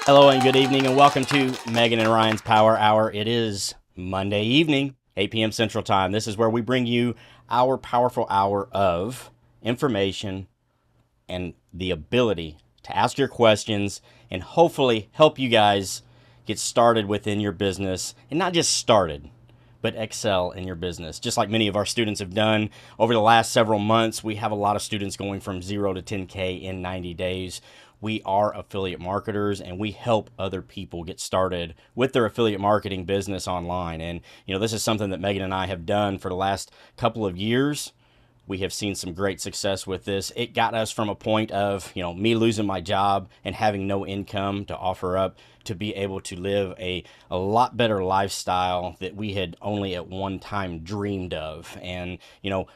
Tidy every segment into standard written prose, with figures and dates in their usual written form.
Hello and good evening, and welcome to Megan and Ryan's Power Hour. It is Monday evening, 8 p.m. Central Time. This is where we bring you our powerful hour of information and the ability to ask your questions and hopefully help you guys get started within your business, and not just started, but excel in your business. Just like many of our students have done over the last several months, we have a lot of students going from 0 to 10K in 90 days. We are affiliate marketers, and we help other people get started with their affiliate marketing business online. And this is something that Megan and I have done for the last couple of years. We have seen some great success with this. It got us from a point of, me losing my job and having no income to offer up, to be able to live a lot better lifestyle that we had only at one time dreamed of. And,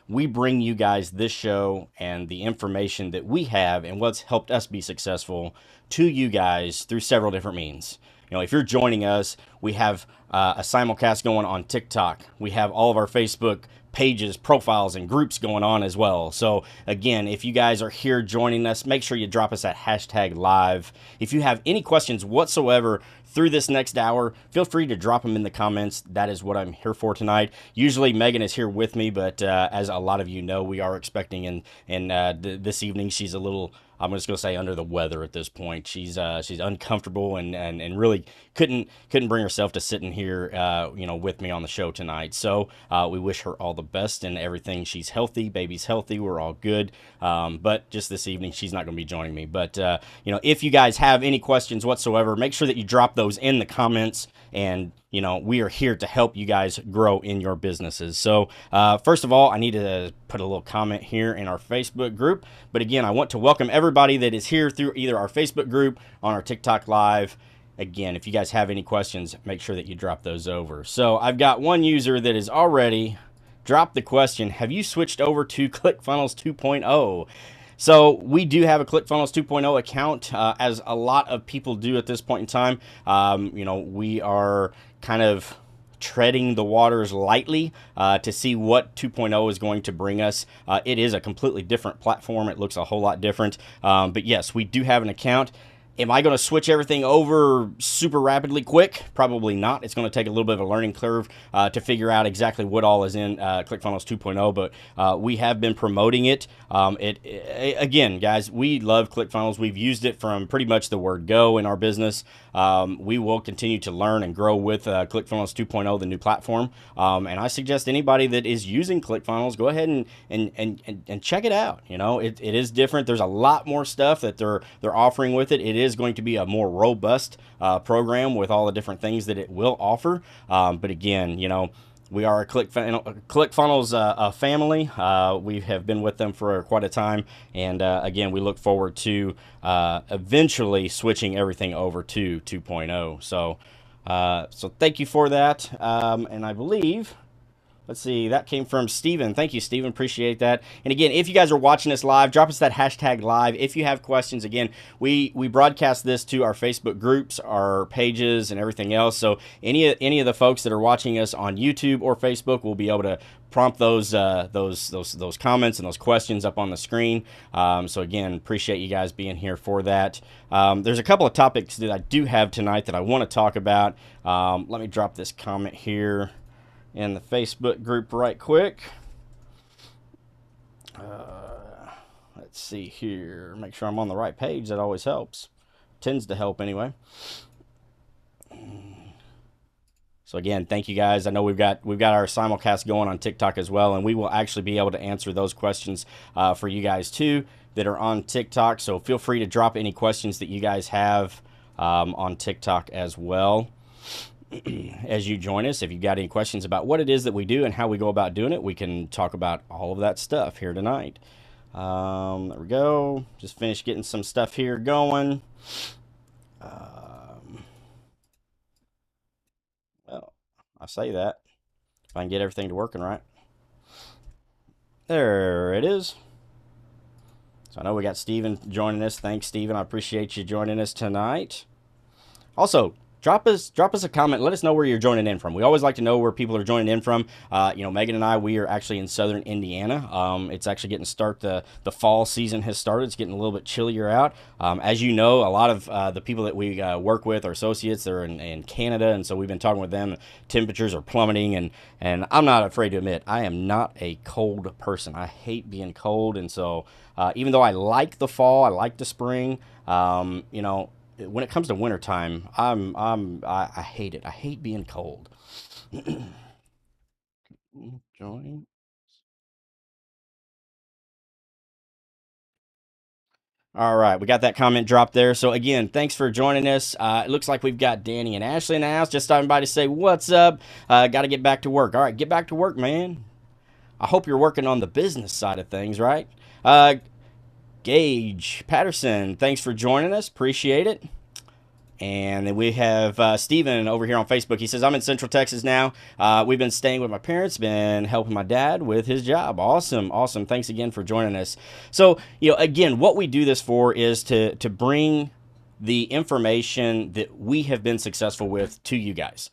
we bring you guys this show and the information that we have and what's helped us be successful to you guys through several different means. If you're joining us, we have a simulcast going on TikTok. We have all of our Facebook pages, profiles, and groups going on as well. So again, if you guys are here joining us, make sure you drop us that hashtag live. If you have any questions whatsoever through this next hour, feel free to drop them in the comments. That is what I'm here for tonight. Usually Megan is here with me, but as a lot of you know, we are expecting this evening she's a little, I'm just going to say, under the weather at this point. She's uncomfortable and really couldn't bring herself to sitting here with me on the show tonight. So we wish her all the best and everything. She's healthy, baby's healthy, we're all good. But just this evening she's not going to be joining me. But if you guys have any questions whatsoever, make sure that you drop those in the comments, and we are here to help you guys grow in your businesses. So first of all, I need to put a little comment here in our Facebook group. But again, I want to welcome everybody that is here through either our Facebook group, on our TikTok live. Again, if you guys have any questions, make sure that you drop those over. So I've got one user that has already dropped the question: have you switched over to ClickFunnels 2.0? So we do have a ClickFunnels 2.0 account, as a lot of people do at this point in time. We are kind of treading the waters lightly to see what 2.0 is going to bring us. It is a completely different platform. It looks a whole lot different. But yes, we do have an account. Am I going to switch everything over super rapidly quick? Probably not. It's going to take a little bit of a learning curve to figure out exactly what all is in ClickFunnels 2.0, but we have been promoting it. Again, guys, we love ClickFunnels. We've used it from pretty much the word go in our business. We will continue to learn and grow with ClickFunnels 2.0, the new platform. And I suggest anybody that is using ClickFunnels, go ahead and check it out. It is different. There's a lot more stuff that they're offering with it. It is going to be a more robust program with all the different things that it will offer. But again, we are a ClickFunnels family. We have been with them for quite a time. And again, we look forward to eventually switching everything over to 2.0. So thank you for that. And I believe, let's see, that came from Steven. Thank you, Steven. Appreciate that. And again, if you guys are watching this live, drop us that hashtag live. If you have questions, again, we broadcast this to our Facebook groups, our pages, and everything else. So any of the folks that are watching us on YouTube or Facebook will be able to prompt those comments and those questions up on the screen. So again, appreciate you guys being here for that. There's a couple of topics that I do have tonight that I want to talk about. Let me drop this comment here in the Facebook group right quick. Let's see here. Make sure I'm on the right page. That always helps. Tends to help anyway. So again, thank you guys. I know we've got our simulcast going on TikTok as well, and we will actually be able to answer those questions for you guys too that are on TikTok. So feel free to drop any questions that you guys have on TikTok as well. As you join us, if you've got any questions about what it is that we do and how we go about doing it, we can talk about all of that stuff here tonight. There we go. Just finished getting some stuff here going. Well, I say that if I can get everything to working right. There it is. So I know we got Steven joining us. Thanks, Steven. I appreciate you joining us tonight. Also, drop us a comment. Let us know where you're joining in from. We always like to know where people are joining in from. Megan and I, we are actually in southern Indiana. It's actually getting the fall season has started. It's getting a little bit chillier out. As you know, a lot of the people that we work with, our associates, they're in Canada, and so we've been talking with them. Temperatures are plummeting, and I'm not afraid to admit I am not a cold person. I hate being cold, and so even though I like the fall, I like the spring. When it comes to wintertime, I hate it. I hate being cold. Join. All right, we got that comment drop there. So again, thanks for joining us. It looks like we've got Danny and Ashley in the house. Just stopping by to say what's up. Got to get back to work. All right, get back to work, man. I hope you're working on the business side of things, right? Uh, Gage Patterson, thanks for joining us. Appreciate it. And then we have Steven over here on Facebook. He says, I'm in Central Texas now. We've been staying with my parents, been helping my dad with his job. Awesome. Awesome. Thanks again for joining us. So, again, what we do this for is to bring the information that we have been successful with to you guys.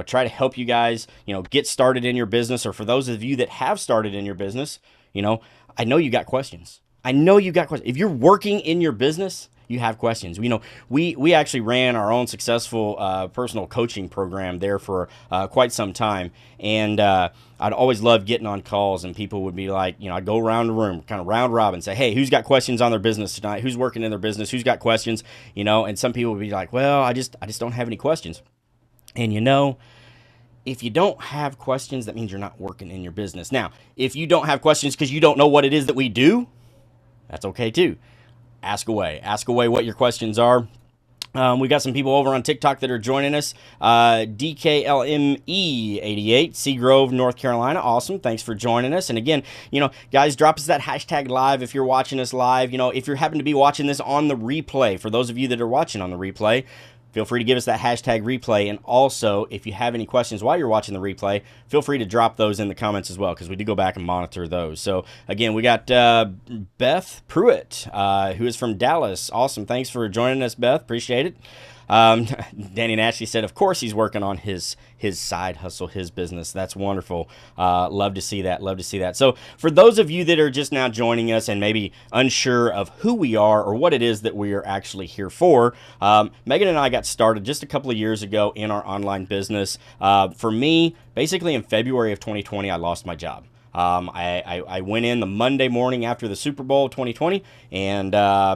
Try to help you guys, get started in your business. Or for those of you that have started in your business, I know you got questions. I know you got questions. If you're working in your business, you have questions. We actually ran our own successful personal coaching program there for quite some time, and I'd always love getting on calls, and people would be like, I'd go around the room, kind of round robin, say, hey, who's got questions on their business tonight? Who's working in their business? Who's got questions? And some people would be like, well, I just don't have any questions. And if you don't have questions, that means you're not working in your business. Now, if you don't have questions because you don't know what it is that we do, that's okay too. Ask away what your questions are. We got some people over on TikTok that are joining us. DKLME88, Seagrove, North Carolina. Awesome. Thanks for joining us. And again, guys, drop us that hashtag live if you're watching us live. If you happen to be watching this on the replay, for those of you that are watching on the replay, feel free to give us that hashtag replay. And also, if you have any questions while you're watching the replay, feel free to drop those in the comments as well, because we do go back and monitor those. So, again, we got Beth Pruitt, who is from Dallas. Awesome. Thanks for joining us, Beth. Appreciate it. Danny and Ashley said, of course, he's working on his side hustle, his business. That's wonderful. Love to see that. Love to see that. So for those of you that are just now joining us and maybe unsure of who we are or what it is that we are actually here for, Megan and I got started just a couple of years ago in our online business. For me, basically in February of 2020, I lost my job. I went in the Monday morning after the Super Bowl 2020 and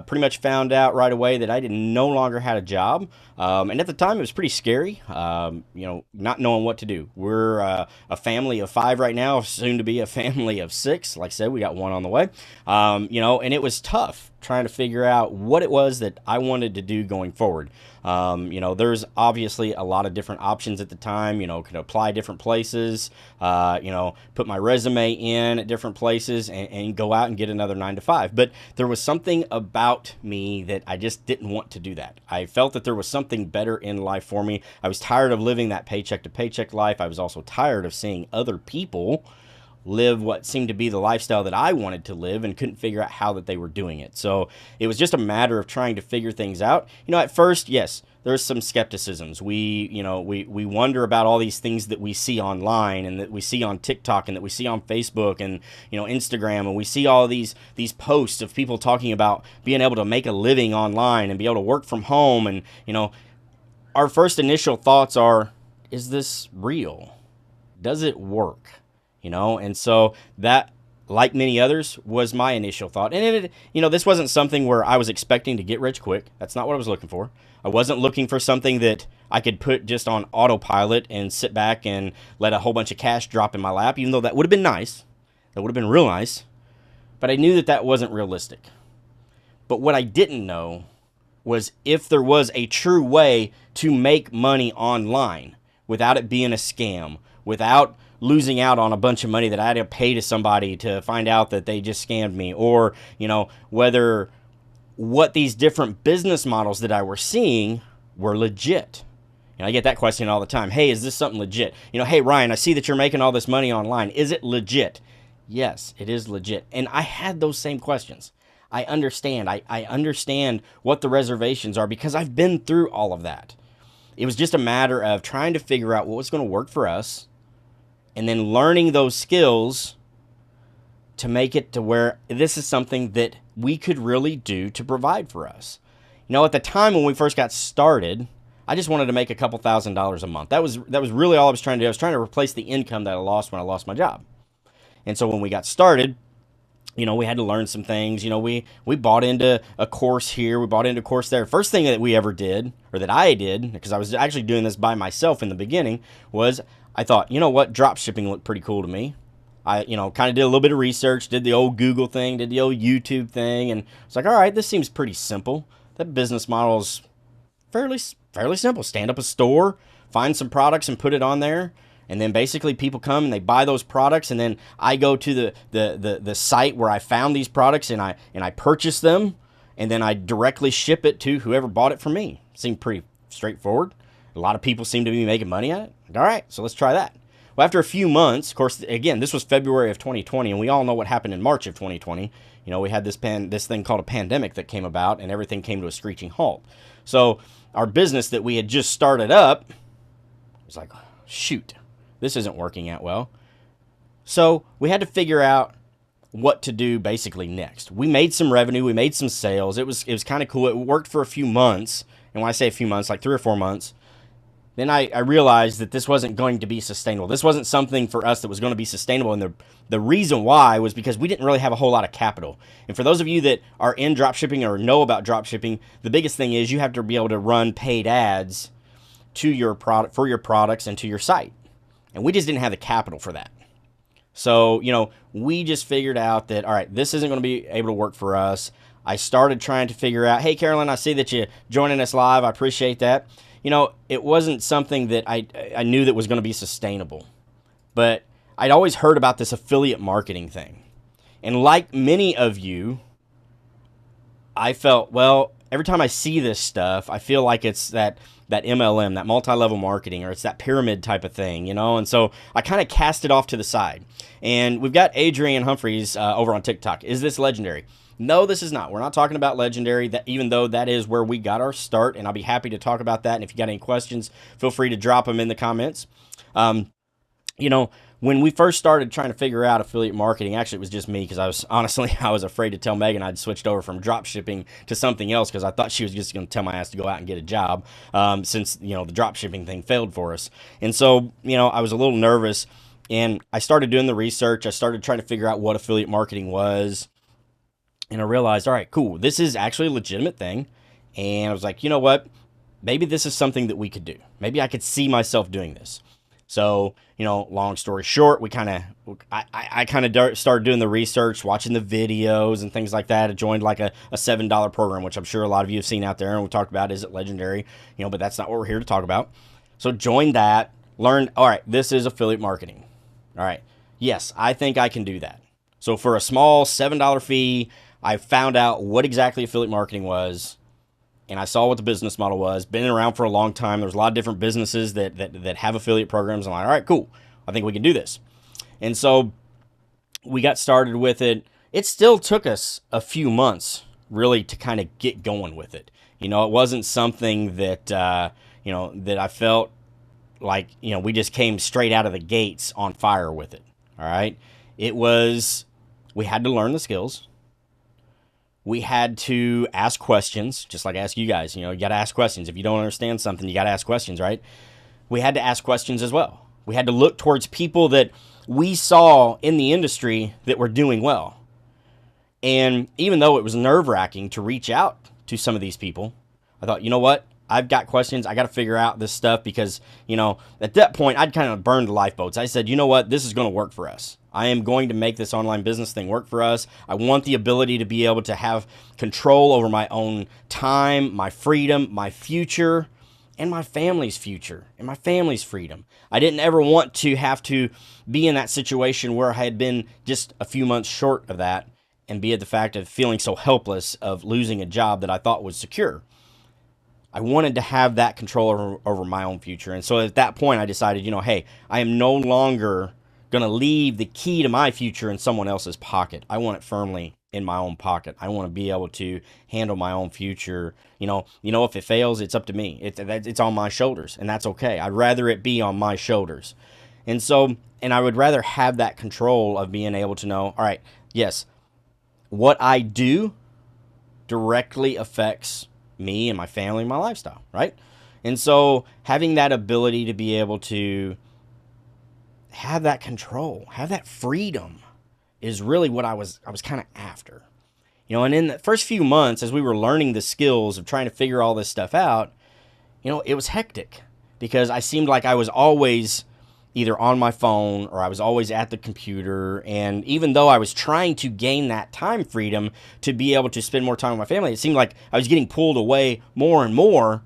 pretty much found out right away that I no longer had a job. And at the time, it was pretty scary, not knowing what to do. We're a family of 5 right now, soon to be a family of 6. Like I said, we got 1 on the way, and it was tough trying to figure out what it was that I wanted to do going forward. There's obviously a lot of different options at the time, could apply different places, put my resume in at different places and go out and get another 9 to 5. But there was something about me that I just didn't want to do that. I felt that there was something better in life for me. I was tired of living that paycheck to paycheck life. I was also tired of seeing other people live what seemed to be the lifestyle that I wanted to live and couldn't figure out how that they were doing it. So it was just a matter of trying to figure things out. At first, yes, there's some skepticisms. We wonder about all these things that we see online and that we see on TikTok and that we see on Facebook and, Instagram, and we see all these posts of people talking about being able to make a living online and be able to work from home. And, our first initial thoughts are, is this real? Does it work? And so that, like many others, was my initial thought. And this wasn't something where I was expecting to get rich quick. That's not what I was looking for. I wasn't looking for something that I could put just on autopilot and sit back and let a whole bunch of cash drop in my lap, even though that would have been nice. That would have been real nice. But I knew that that wasn't realistic. But what I didn't know was if there was a true way to make money online without it being a scam, without losing out on a bunch of money that I had to pay to somebody to find out that they just scammed me, or, whether what these different business models that I were seeing were legit. I get that question all the time. Hey, is this something legit? Hey, Ryan, I see that you're making all this money online. Is it legit? Yes, it is legit. And I had those same questions. I understand. I understand what the reservations are because I've been through all of that. it was just a matter of trying to figure out what was going to work for us and then learning those skills to make it to where this is something that we could really do to provide for us. You know, at the time when we first got started, I just wanted to make a couple $1,000s a month. That was really all I was trying to do. I was trying to replace the income that I lost when I lost my job. And so when we got started, you know, we had to learn some things. You know, we bought into a course here, we bought into a course there. First thing that we ever did, or that I did, because I was actually doing this by myself in the beginning, was I thought, you know what, drop shipping looked pretty cool to me. I, you know, kind of did a little bit of research, did the old Google thing, did the old YouTube thing, and it's like, all right, this seems pretty simple. That business model is fairly simple. Stand up a store, find some products and put it on there, and then basically people come and they buy those products, and then I go to the site where I found these products and I purchase them, and then I directly ship it to whoever bought it from me. Seemed pretty straightforward. A lot of people seem to be making money at it. All right, so let's try that. Well, after a few months, of course, again, this was February of 2020, and we all know what happened in March of 2020. You know, we had this thing called a pandemic that came about, and everything came to a screeching halt. So our business that we had just started up was like, shoot, this isn't working out well. So we had to figure out what to do basically next. We made some revenue, we made some sales. It was kind of cool. It worked for a few months, and when I say a few months, like 3 or 4 months. Then I realized that this wasn't going to be sustainable. This wasn't something for us that was going to be sustainable. And the reason why was because we didn't really have a whole lot of capital. And for those of you that are in dropshipping or know about dropshipping, the biggest thing is you have to be able to run paid ads to your product, for your products and to your site. And we just didn't have the capital for that. So, you know, we just figured out that, all right, this isn't going to be able to work for us. I started trying to figure out, hey, Carolyn, I see that you're joining us live. I appreciate that. You know, it wasn't something that I knew that was going to be sustainable. But I'd always heard about this affiliate marketing thing. And like many of you, I felt, well, every time I see this stuff, I feel like it's that MLM, that multi-level marketing, or it's that pyramid type of thing, you know? And so I kind of cast it off to the side. And we've got Adrian Humphreys over on TikTok. Is this legendary? No, this is not. We're not talking about legendary, that even though that is where we got our start, and I'll be happy to talk about that. And if you got any questions, feel free to drop them in the comments. You know, when we first started trying to figure out affiliate marketing, actually it was just me, because I was afraid to tell Megan I'd switched over from drop shipping to something else, because I thought she was just going to tell my ass to go out and get a job, since, you know, the drop shipping thing failed for us. And so, you know, I was a little nervous, and I started doing the research. I started trying to figure out what affiliate marketing was. And I realized, all right, cool, this is actually a legitimate thing. And I was like, you know what? Maybe this is something that we could do. Maybe I could see myself doing this. So, you know, long story short, I kind of started doing the research, watching the videos and things like that. I joined like a $7 program, which I'm sure a lot of you have seen out there. And we talked about, is it legendary? You know, but that's not what we're here to talk about. So joined that, learned, all right, this is affiliate marketing. All right. Yes, I think I can do that. So for a small $7 fee, I found out what exactly affiliate marketing was, and I saw what the business model was. Been around for a long time. There's a lot of different businesses that have affiliate programs. I'm like, all right, cool. I think we can do this. And so we got started with it. It still took us a few months really to kind of get going with it. You know, it wasn't something that, you know, that I felt like, you know, we just came straight out of the gates on fire with it. All right. It was, we had to learn the skills. We had to ask questions, just like I ask you guys. You know, you got to ask questions. If you don't understand something, you got to ask questions, right? We had to ask questions as well. We had to look towards people that we saw in the industry that were doing well. And even though it was nerve-wracking to reach out to some of these people, I thought, you know what? I've got questions. I got to figure out this stuff because, you know, at that point, I'd kind of burned the lifeboats. I said, you know what? This is going to work for us. I am going to make this online business thing work for us. I want the ability to be able to have control over my own time, my freedom, my future, and my family's future and my family's freedom. I didn't ever want to have to be in that situation where I had been just a few months short of that and be at the fact of feeling so helpless of losing a job that I thought was secure. I wanted to have that control over my own future. And so at that point, I decided, you know, hey, I am no longer going to leave the key to my future in someone else's pocket. I want it firmly in my own pocket. I want to be able to handle my own future. If it fails, it's up to me. It's on my shoulders, and that's okay. I'd rather it be on my shoulders. And I would rather have that control of being able to know, all right, yes, what I do directly affects me and my family and my lifestyle, right? And so having that ability to be able to have that control, have that freedom is really what I was kind of after. And in the first few months, as we were learning the skills of trying to figure all this stuff out, it was hectic because I seemed like I was always either on my phone or I was always at the computer. And even though I was trying to gain that time freedom to be able to spend more time with my family, it seemed like I was getting pulled away more and more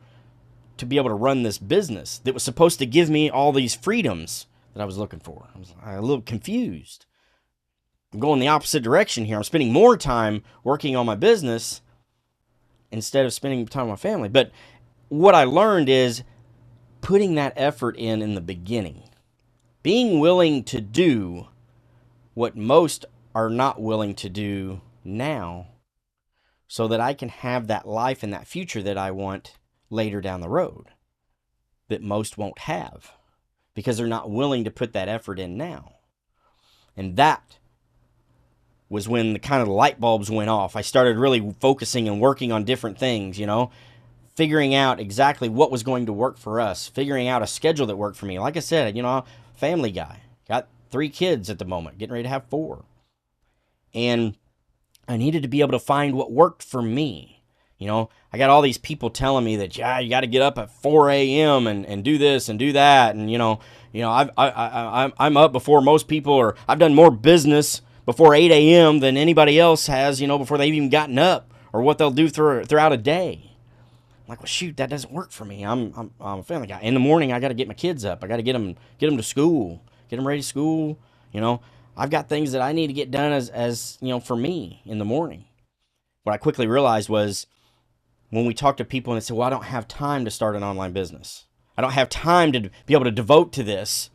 to be able to run this business that was supposed to give me all these freedoms that I was looking for. I was a little confused. I'm going the opposite direction here. I'm spending more time working on my business instead of spending time with my family. But what I learned is putting that effort in the beginning. Being willing to do what most are not willing to do now so that I can have that life and that future that I want later down the road that most won't have because they're not willing to put that effort in now. And that was when the kind of light bulbs went off. I started really focusing and working on different things, figuring out exactly what was going to work for us, figuring out a schedule that worked for me. Like I said, family guy, got 3 kids at the moment, getting ready to have 4. And I needed to be able to find what worked for me. I got all these people telling me that, you got to get up at 4 a.m. and do this and do that. And, I'm up before most people, or I've done more business before 8 a.m. than anybody else has, before they've even gotten up, or what they'll do throughout a day. I'm like, well, shoot, that doesn't work for me. I'm a family guy. In the morning, I got to get my kids up. I got to get them to school, get them ready to school. I've got things that I need to get done as for me in the morning. What I quickly realized was when we talk to people and they say, well, I don't have time to start an online business. I don't have time to be able to devote to this.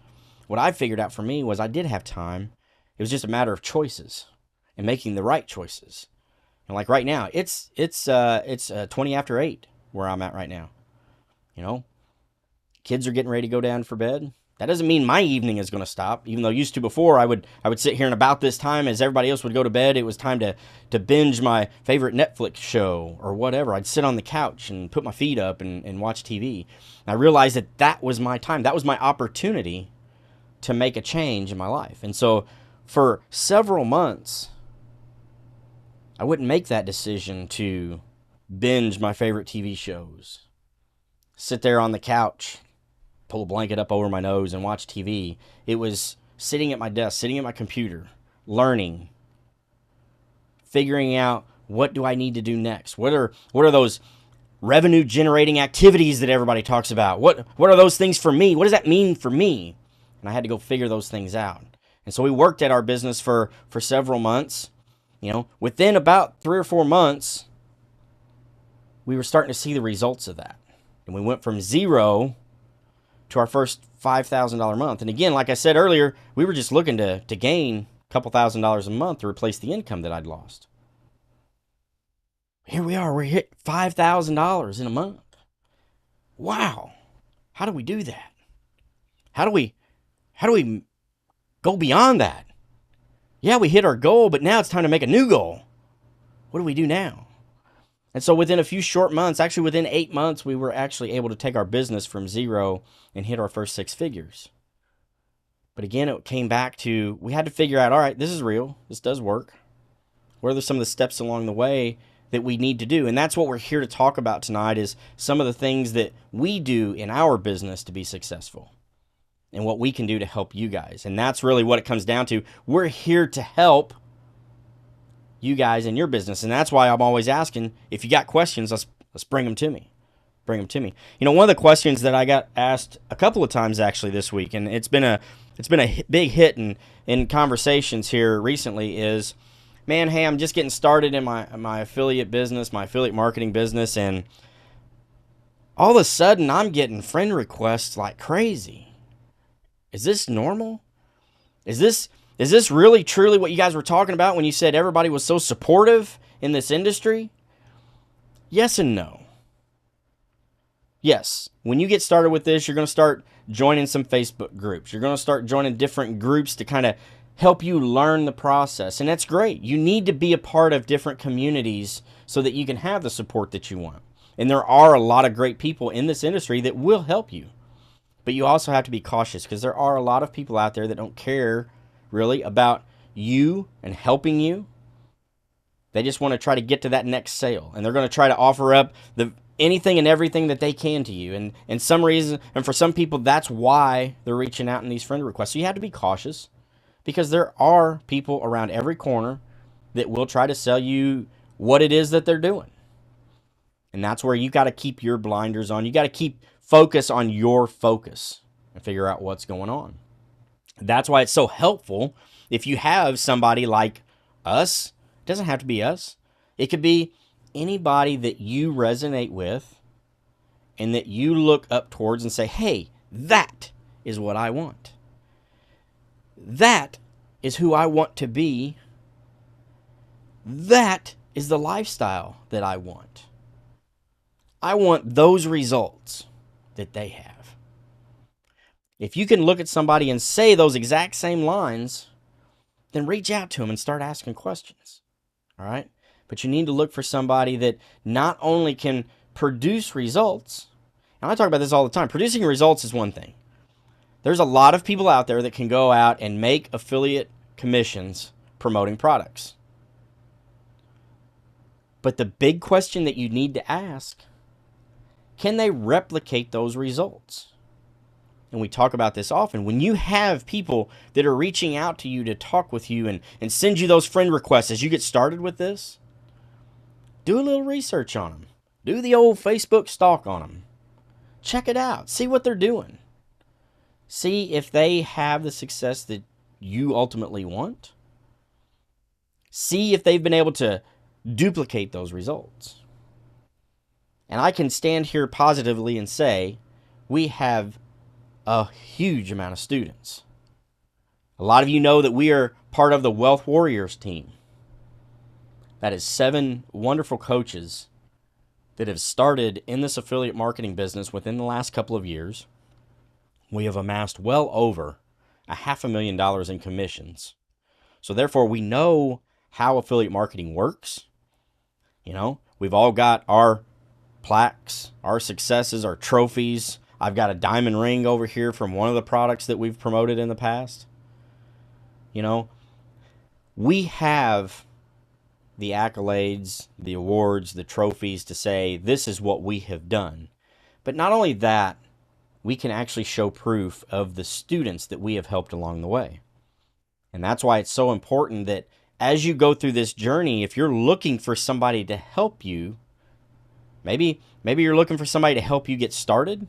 What I figured out for me was I did have time. It was just a matter of choices and making the right choices. And like right now, it's 20 after 8 where I'm at right now. Kids are getting ready to go down for bed. That doesn't mean my evening is going to stop. Even though used to before, I would sit here and about this time as everybody else would go to bed, it was time to binge my favorite Netflix show or whatever. I'd sit on the couch and put my feet up and watch TV. And I realized that was my time. That was my opportunity to make a change in my life. And so for several months, I wouldn't make that decision to binge my favorite TV shows, sit there on the couch, pull a blanket up over my nose and watch TV. It was sitting at my desk, sitting at my computer, learning, figuring out what do I need to do next? What are those revenue generating activities that everybody talks about? What are those things for me? What does that mean for me? And I had to go figure those things out. And so we worked at our business for several months. Within about 3 or 4 months, we were starting to see the results of that. And we went from 0 to our first $5,000 month. And again, like I said earlier, we were just looking to gain a couple $1,000s a month to replace the income that I'd lost. Here we are, we hit $5,000 in a month. Wow. How do we do that? How do we go beyond that? Yeah, we hit our goal, but now it's time to make a new goal. What do we do now? And so within a few short months, actually within 8 months, we were actually able to take our business from 0 and hit our first 6 figures. But again, it came back to, we had to figure out, all right, this is real. This does work. What are some of the steps along the way that we need to do? And that's what we're here to talk about tonight, is some of the things that we do in our business to be successful and what we can do to help you guys. And that's really what it comes down to. We're here to help you guys in your business. And that's why I'm always asking, if you got questions, let's bring them to me. Bring them to me. One of the questions that I got asked a couple of times actually this week, and it's been a big hit in conversations here recently, is, man, hey, I'm just getting started in my affiliate business, my affiliate marketing business, and all of a sudden I'm getting friend requests like crazy. Is this normal? Is this Is this really truly what you guys were talking about when you said everybody was so supportive in this industry? Yes and no. Yes, when you get started with this, you're going to start joining some Facebook groups. You're going to start joining different groups to kind of help you learn the process. And that's great. You need to be a part of different communities so that you can have the support that you want. And there are a lot of great people in this industry that will help you. But you also have to be cautious because there are a lot of people out there that don't care really about you and helping you. They just want to try to get to that next sale. And they're going to try to offer up anything and everything that they can to you. And some reason, and for some people, that's why they're reaching out in these friend requests. So you have to be cautious because there are people around every corner that will try to sell you what it is that they're doing. And that's where you got to keep your blinders on. You got to keep focus on your focus and figure out what's going on. That's why it's so helpful if you have somebody like us. It doesn't have to be us. It could be anybody that you resonate with and that you look up towards and say, hey, that is what I want. That is who I want to be. That is the lifestyle that I want. I want those results that they have. If you can look at somebody and say those exact same lines, then reach out to them and start asking questions. All right? But you need to look for somebody that not only can produce results, and I talk about this all the time, producing results is one thing. There's a lot of people out there that can go out and make affiliate commissions promoting products. But the big question that you need to ask, can they replicate those results? And we talk about this often. When you have people that are reaching out to you to talk with you and send you those friend requests as you get started with this, do a little research on them. Do the old Facebook stalk on them. Check it out. See what they're doing. See if they have the success that you ultimately want. See if they've been able to duplicate those results. And I can stand here positively and say we have a huge amount of students. A lot of you know that we are part of the Wealth Warriors team. That is 7 wonderful coaches that have started in this affiliate marketing business within the last couple of years. We have amassed well over $500,000 in commissions. So therefore, we know how affiliate marketing works. You know, we've all got our plaques, our successes, our trophies. I've got a diamond ring over here from one of the products that we've promoted in the past. You know, we have the accolades, the awards, the trophies to say this is what we have done. But not only that, we can actually show proof of the students that we have helped along the way. And that's why it's so important that as you go through this journey, if you're looking for somebody to help you, maybe you're looking for somebody to help you get started.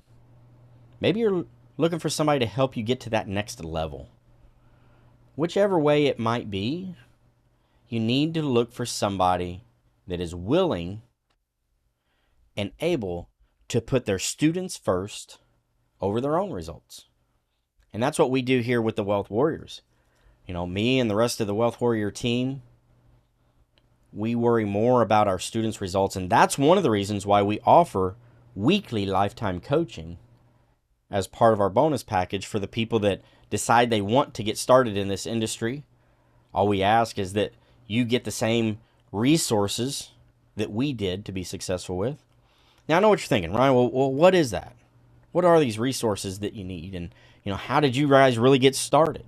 Maybe you're looking for somebody to help you get to that next level. Whichever way it might be, you need to look for somebody that is willing and able to put their students first over their own results. And that's what we do here with the Wealth Warriors. You know, me and the rest of the Wealth Warrior team, we worry more about our students' results. And that's one of the reasons why we offer weekly lifetime coaching as part of our bonus package for the people that decide they want to get started in this industry. All we ask is that you get the same resources that we did to be successful with. Now, I know what you're thinking, Ryan. Well, what is that? What are these resources that you need? And, you know, how did you guys really get started?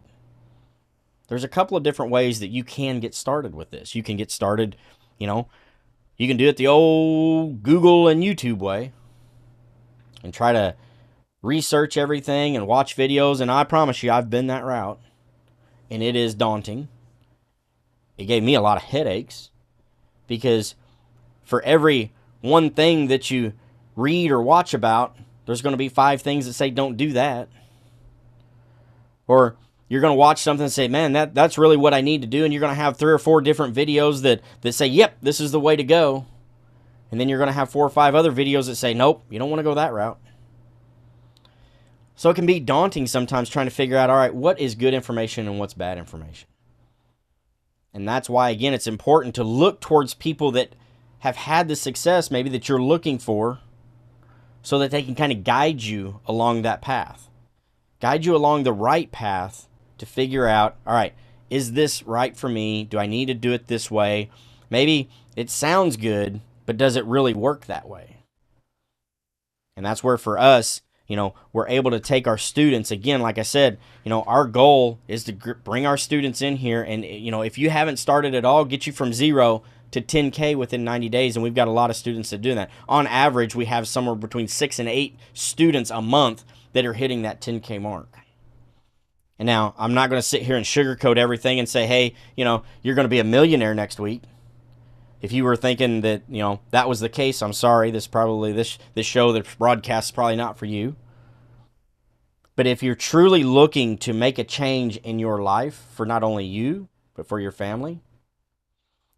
There's a couple of different ways that you can get started with this. You can get started, you know, you can do it the old Google and YouTube way and try to research everything and watch videos. And I promise you, I've been that route. And it is daunting. It gave me a lot of headaches because for every one thing that you read or watch about, there's going to be 5 things that say don't do that. Or you're going to watch something and say, man, that's really what I need to do. And you're going to have 3 or 4 different videos that say, yep, this is the way to go. And then you're going to have 4 or 5 other videos that say, nope, you don't want to go that route. So it can be daunting sometimes trying to figure out, all right, what is good information and what's bad information. And that's why, again, it's important to look towards people that have had the success maybe that you're looking for, so that they can kind of guide you along that path. Guide you along the right path to figure out, all right, is this right for me? Do I need to do it this way? Maybe it sounds good, but does it really work that way? And that's where for us, we're able to take our students, again, like I said, our goal is to bring our students in here. And, if you haven't started at all, get you from 0 to 10K within 90 days. And we've got a lot of students that do that. On average, we have somewhere between 6 and 8 students a month that are hitting that 10K mark. And now, I'm not going to sit here and sugarcoat everything and say, hey, you're going to be a millionaire next week. If you were thinking that, that was the case, I'm sorry. This show, this broadcast is probably not for you. But if you're truly looking to make a change in your life for not only you, but for your family,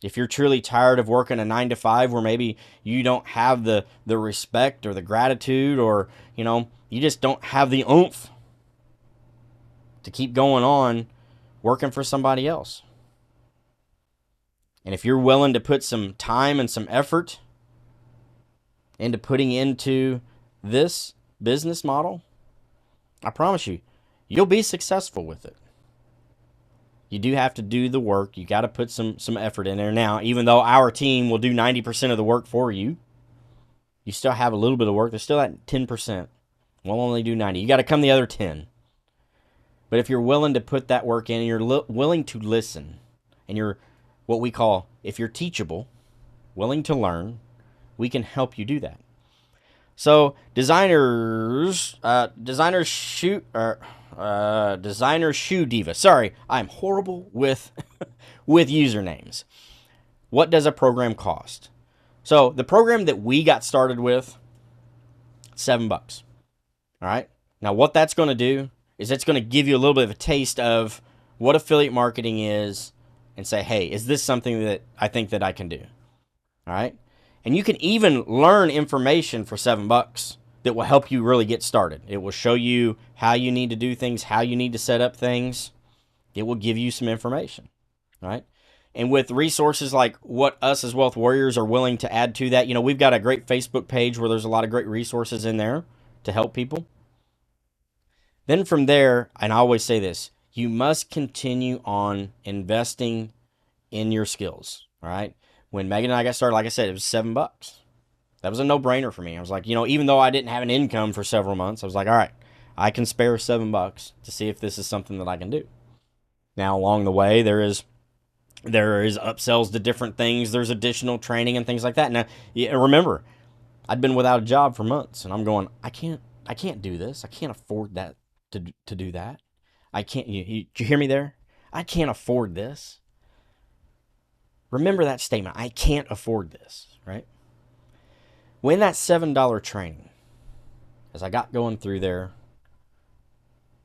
if you're truly tired of working a 9-to-5 where maybe you don't have the respect or the gratitude, or, you just don't have the oomph to keep going on working for somebody else. And if you're willing to put some time and some effort into putting into this business model, I promise you, you'll be successful with it. You do have to do the work. You got to put some effort in there. Now, even though our team will do 90% of the work for you, you still have a little bit of work. There's still that 10%. We'll only do 90. You got to come the other 10. But if you're willing to put that work in, and you're willing to listen, and you're what we call, if you're teachable, willing to learn, we can help you do that. So Designer Shoe Diva. Sorry, I'm horrible with with usernames. What does a program cost? So the program that we got started with, $7. All right. Now what that's going to do is it's going to give you a little bit of a taste of what affiliate marketing is, and say, hey, is this something that I think that I can do? All right. And you can even learn information for $7 that will help you really get started. It will show you how you need to do things, how you need to set up things. It will give you some information. All right. And with resources like what us as Wealth Warriors are willing to add to that, we've got a great Facebook page where there's a lot of great resources in there to help people. Then from there, and I always say this, you must continue on investing in your skills, all right? When Megan and I got started, like I said, it was $7. That was a no-brainer for me. I was like, even though I didn't have an income for several months, I was like, all right, I can spare $7 to see if this is something that I can do. Now, along the way, there is upsells to different things. There's additional training and things like that. Now, remember, I'd been without a job for months, and I'm going, I can't do this. I can't afford that to do that. I can't. Did you hear me there? I can't afford this. Remember that statement. I can't afford this, right? When that $7 training, as I got going through there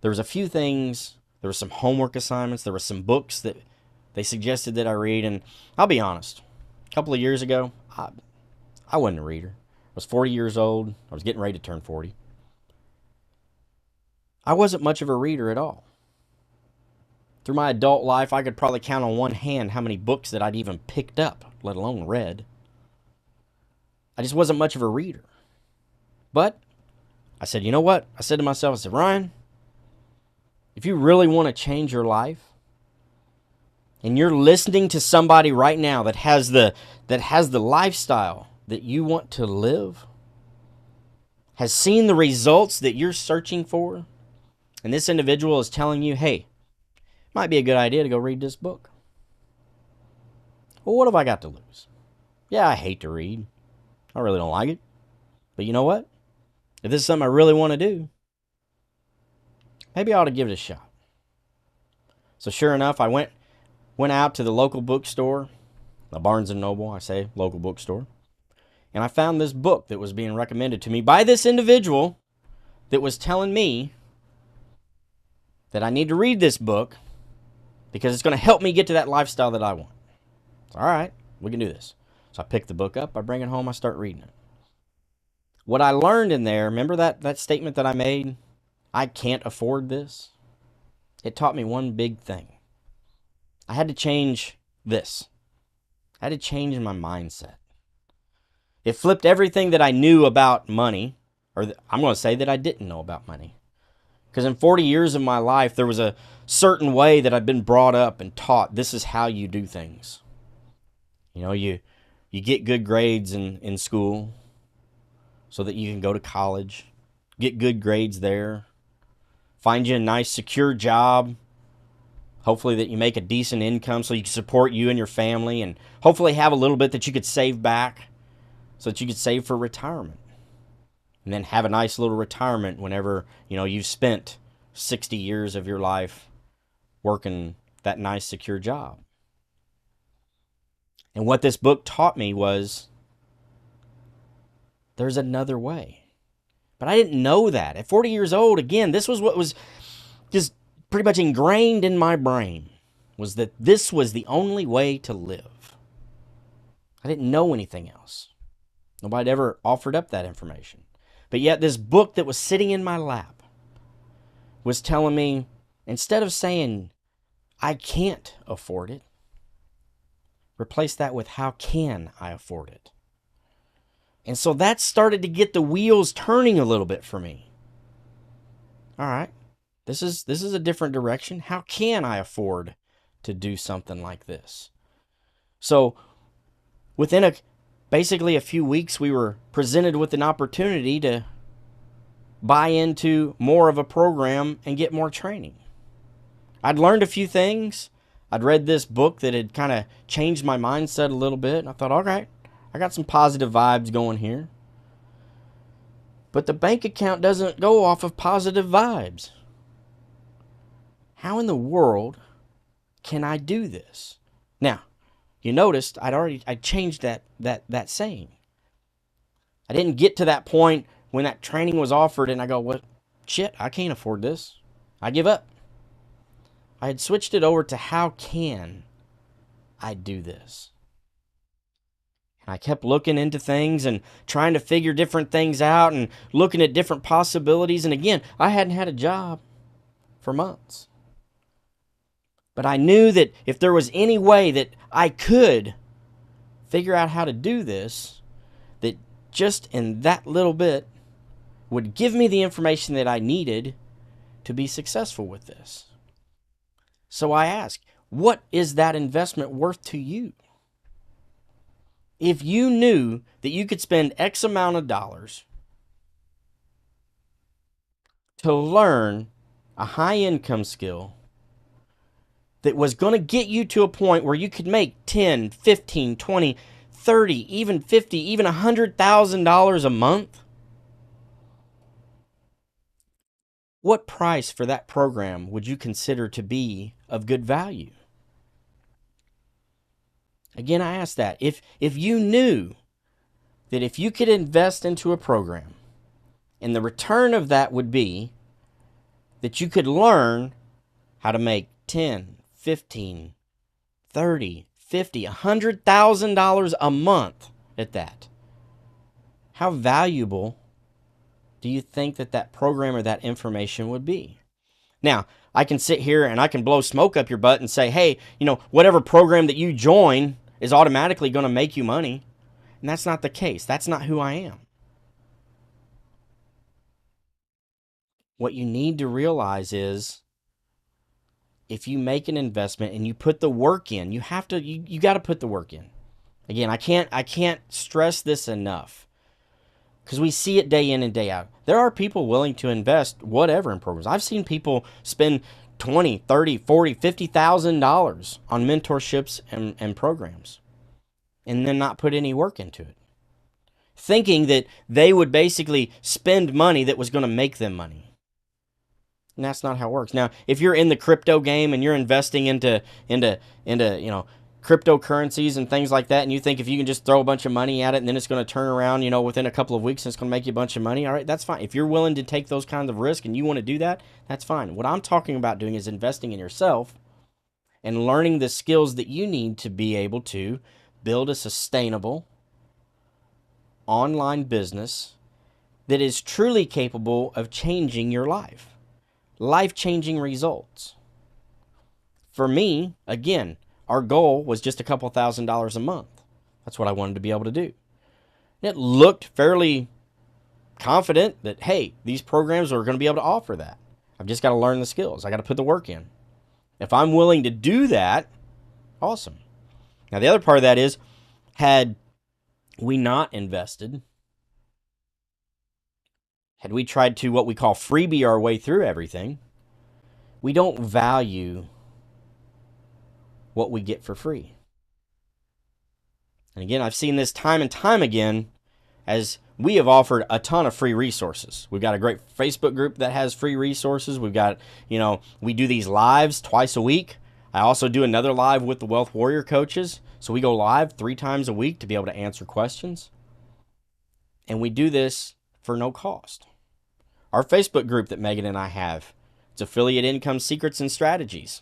was a few things. There were some homework assignments. There were some books that they suggested that I read. And I'll be honest, a couple of years ago, I wasn't a reader. I was 40 years old. I was getting ready to turn 40. I wasn't much of a reader at all. Through my adult life, I could probably count on one hand how many books that I'd even picked up, let alone read. I just wasn't much of a reader. But I said, you know what? I said to myself, I said, Ryan, if you really want to change your life, and you're listening to somebody right now that has the lifestyle that you want to live, has seen the results that you're searching for, and this individual is telling you, hey, might be a good idea to go read this book. Well, what have I got to lose? Yeah, I hate to read. I really don't like it. But you know what? If this is something I really want to do, maybe I ought to give it a shot. So sure enough, I went out to the local bookstore, the Barnes & Noble, I say, local bookstore, and I found this book that was being recommended to me by this individual that was telling me that I need to read this book because it's going to help me get to that lifestyle that I want. So, all right, we can do this. So I pick the book up, I bring it home, I start reading it. What I learned in there, remember that statement that I made? I can't afford this. It taught me one big thing. I had to change this. I had to change my mindset. It flipped everything that I knew about money, or I'm going to say that I didn't know about money. Because in 40 years of my life, there was a certain way that I've been brought up and taught this is how you do things. You know, you get good grades in school so that you can go to college, get good grades there, find you a nice secure job, hopefully that you make a decent income so you can support you and your family, and hopefully have a little bit that you could save back so that you could save for retirement. And then have a nice little retirement whenever, you know, you've spent 60 years of your life working that nice secure job. And what this book taught me was there's another way. But I didn't know that. At 40 years old, again, this was what was just pretty much ingrained in my brain, was that this was the only way to live. I didn't know anything else. Nobody ever offered up that information. But yet this book that was sitting in my lap was telling me, instead of saying, I can't afford it, replace that with, how can I afford it? And so that started to get the wheels turning a little bit for me. All right, this is a different direction. How can I afford to do something like this? So within basically a few weeks, we were presented with an opportunity to buy into more of a program and get more training. I'd learned a few things. I'd read this book that had kind of changed my mindset a little bit. And I thought, all right, I got some positive vibes going here. But the bank account doesn't go off of positive vibes. How in the world can I do this? Now, you noticed I changed that saying. I didn't get to that point when that training was offered and I go, what? Shit, I can't afford this. I give up. I had switched it over to, how can I do this? And I kept looking into things and trying to figure different things out and looking at different possibilities. And again, I hadn't had a job for months. But I knew that if there was any way that I could figure out how to do this, that just in that little bit would give me the information that I needed to be successful with this. So I asked, what is that investment worth to you? If you knew that you could spend X amount of dollars to learn a high income skill that was going to get you to a point where you could make 10, 15, 20, 30, even 50, even $100,000 a month, what price for that program would you consider to be of good value? Again, I ask that. If you knew that if you could invest into a program and the return of that would be that you could learn how to make 10, 15, 30, 50, $100,000 a month at that, how valuable do you think that program or that information would be? Now, I can sit here and I can blow smoke up your butt and say, hey, you know, whatever program that you join is automatically going to make you money. And that's not the case. That's not who I am. What you need to realize is, if you make an investment and you put the work in, you got to put the work in. Again, I can't stress this enough, because we see it day in and day out. There are people willing to invest whatever in programs. I've seen people spend $20, $30, $40, $50,000 on mentorships and programs and then not put any work into it, thinking that they would basically spend money that was going to make them money. And that's not how it works. Now, if you're in the crypto game and you're investing into cryptocurrencies and things like that, and you think if you can just throw a bunch of money at it and then it's going to turn around, within a couple of weeks and it's going to make you a bunch of money, all right, that's fine. If you're willing to take those kinds of risks and you want to do that, that's fine. What I'm talking about doing is investing in yourself and learning the skills that you need to be able to build a sustainable online business that is truly capable of changing your life. Life-changing results. For me, again, Our goal was just a couple $1,000s a month. That's what I wanted to be able to do. It looked fairly confident that, hey, these programs are going to be able to offer that. I've just got to learn the skills. I got to put the work in. If I'm willing to do that, awesome. Now, the other part of that is, had we not invested, had we tried to what we call freebie our way through everything, we don't value what we get for free. And again, I've seen this time and time again as we have offered a ton of free resources. We've got a great Facebook group that has free resources. We've got, we do these lives twice a week. I also do another live with the Wealth Warrior coaches. So we go live 3 times a week to be able to answer questions. And we do this for no cost. Our Facebook group that Megan and I have, it's Affiliate Income Secrets and Strategies.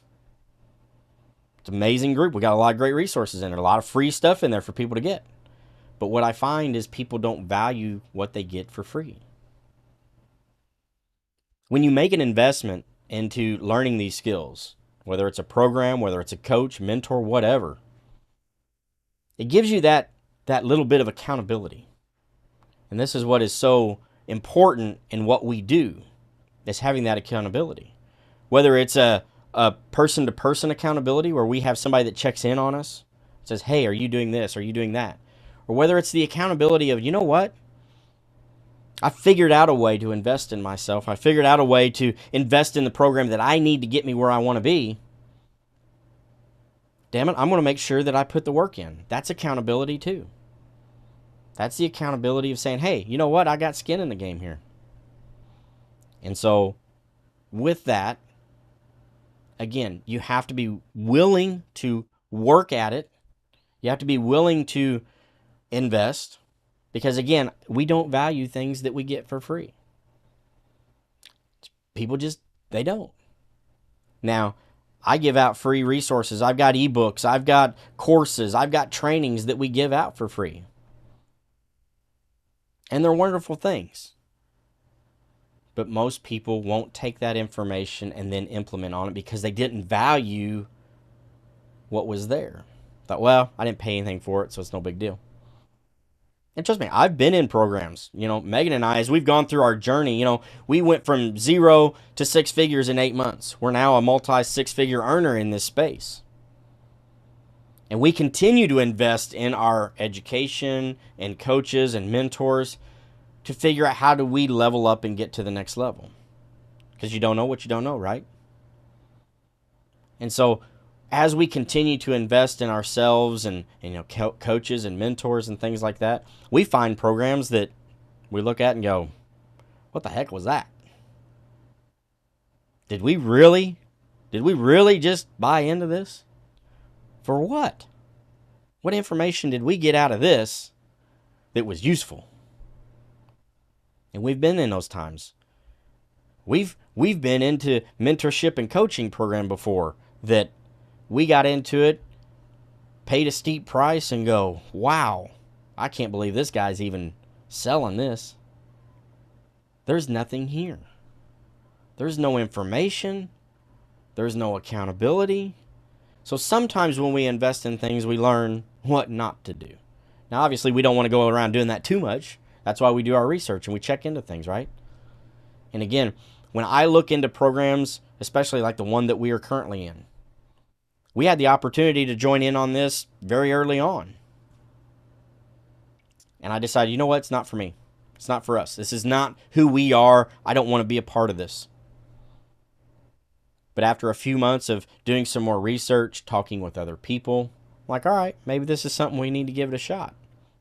It's an amazing group. We got a lot of great resources in there, a lot of free stuff in there for people to get. But what I find is people don't value what they get for free. When you make an investment into learning these skills, whether it's a program, whether it's a coach, mentor, whatever, it gives you that little bit of accountability. And this is what is so important in what we do, is having that accountability. Whether it's a person-to-person accountability where we have somebody that checks in on us, says, hey, are you doing this? Are you doing that? Or whether it's the accountability of, you know what? I figured out a way to invest in myself. I figured out a way to invest in the program that I need to get me where I want to be. Damn it, I'm going to make sure that I put the work in. That's accountability too. That's the accountability of saying, hey, you know what? I got skin in the game here. And so with that, again, you have to be willing to work at it. You have to be willing to invest, because again, we don't value things that we get for free. People just, they don't. Now, I give out free resources. I've got ebooks, I've got courses, I've got trainings that we give out for free. And they're wonderful things. But most people won't take that information and then implement on it because they didn't value what was there. Thought, well, I didn't pay anything for it, so it's no big deal. And trust me, I've been in programs. Megan and I, as we've gone through our journey, we went from 0 to 6 figures in 8 months. We're now a multi-6-figure earner in this space. And we continue to invest in our education and coaches and mentors to figure out how do we level up and get to the next level. Because you don't know what you don't know, right? And so as we continue to invest in ourselves and coaches and mentors and things like that, we find programs that we look at and go, what the heck was that? Did we really just buy into this? For what? What information did we get out of this that was useful? And we've been in those times. We've been into mentorship and coaching program before that we got into it, paid a steep price, and go, wow, I can't believe this guy's even selling this. There's nothing here. There's no information. There's no accountability. So sometimes when we invest in things, we learn what not to do. Now, obviously, we don't want to go around doing that too much. That's why we do our research and we check into things, right? And again, when I look into programs, especially like the one that we are currently in, we had the opportunity to join in on this very early on. And I decided, you know what? It's not for me. It's not for us. This is not who we are. I don't want to be a part of this. But after a few months of doing some more research, talking with other people, I'm like, all right, maybe this is something we need to give it a shot.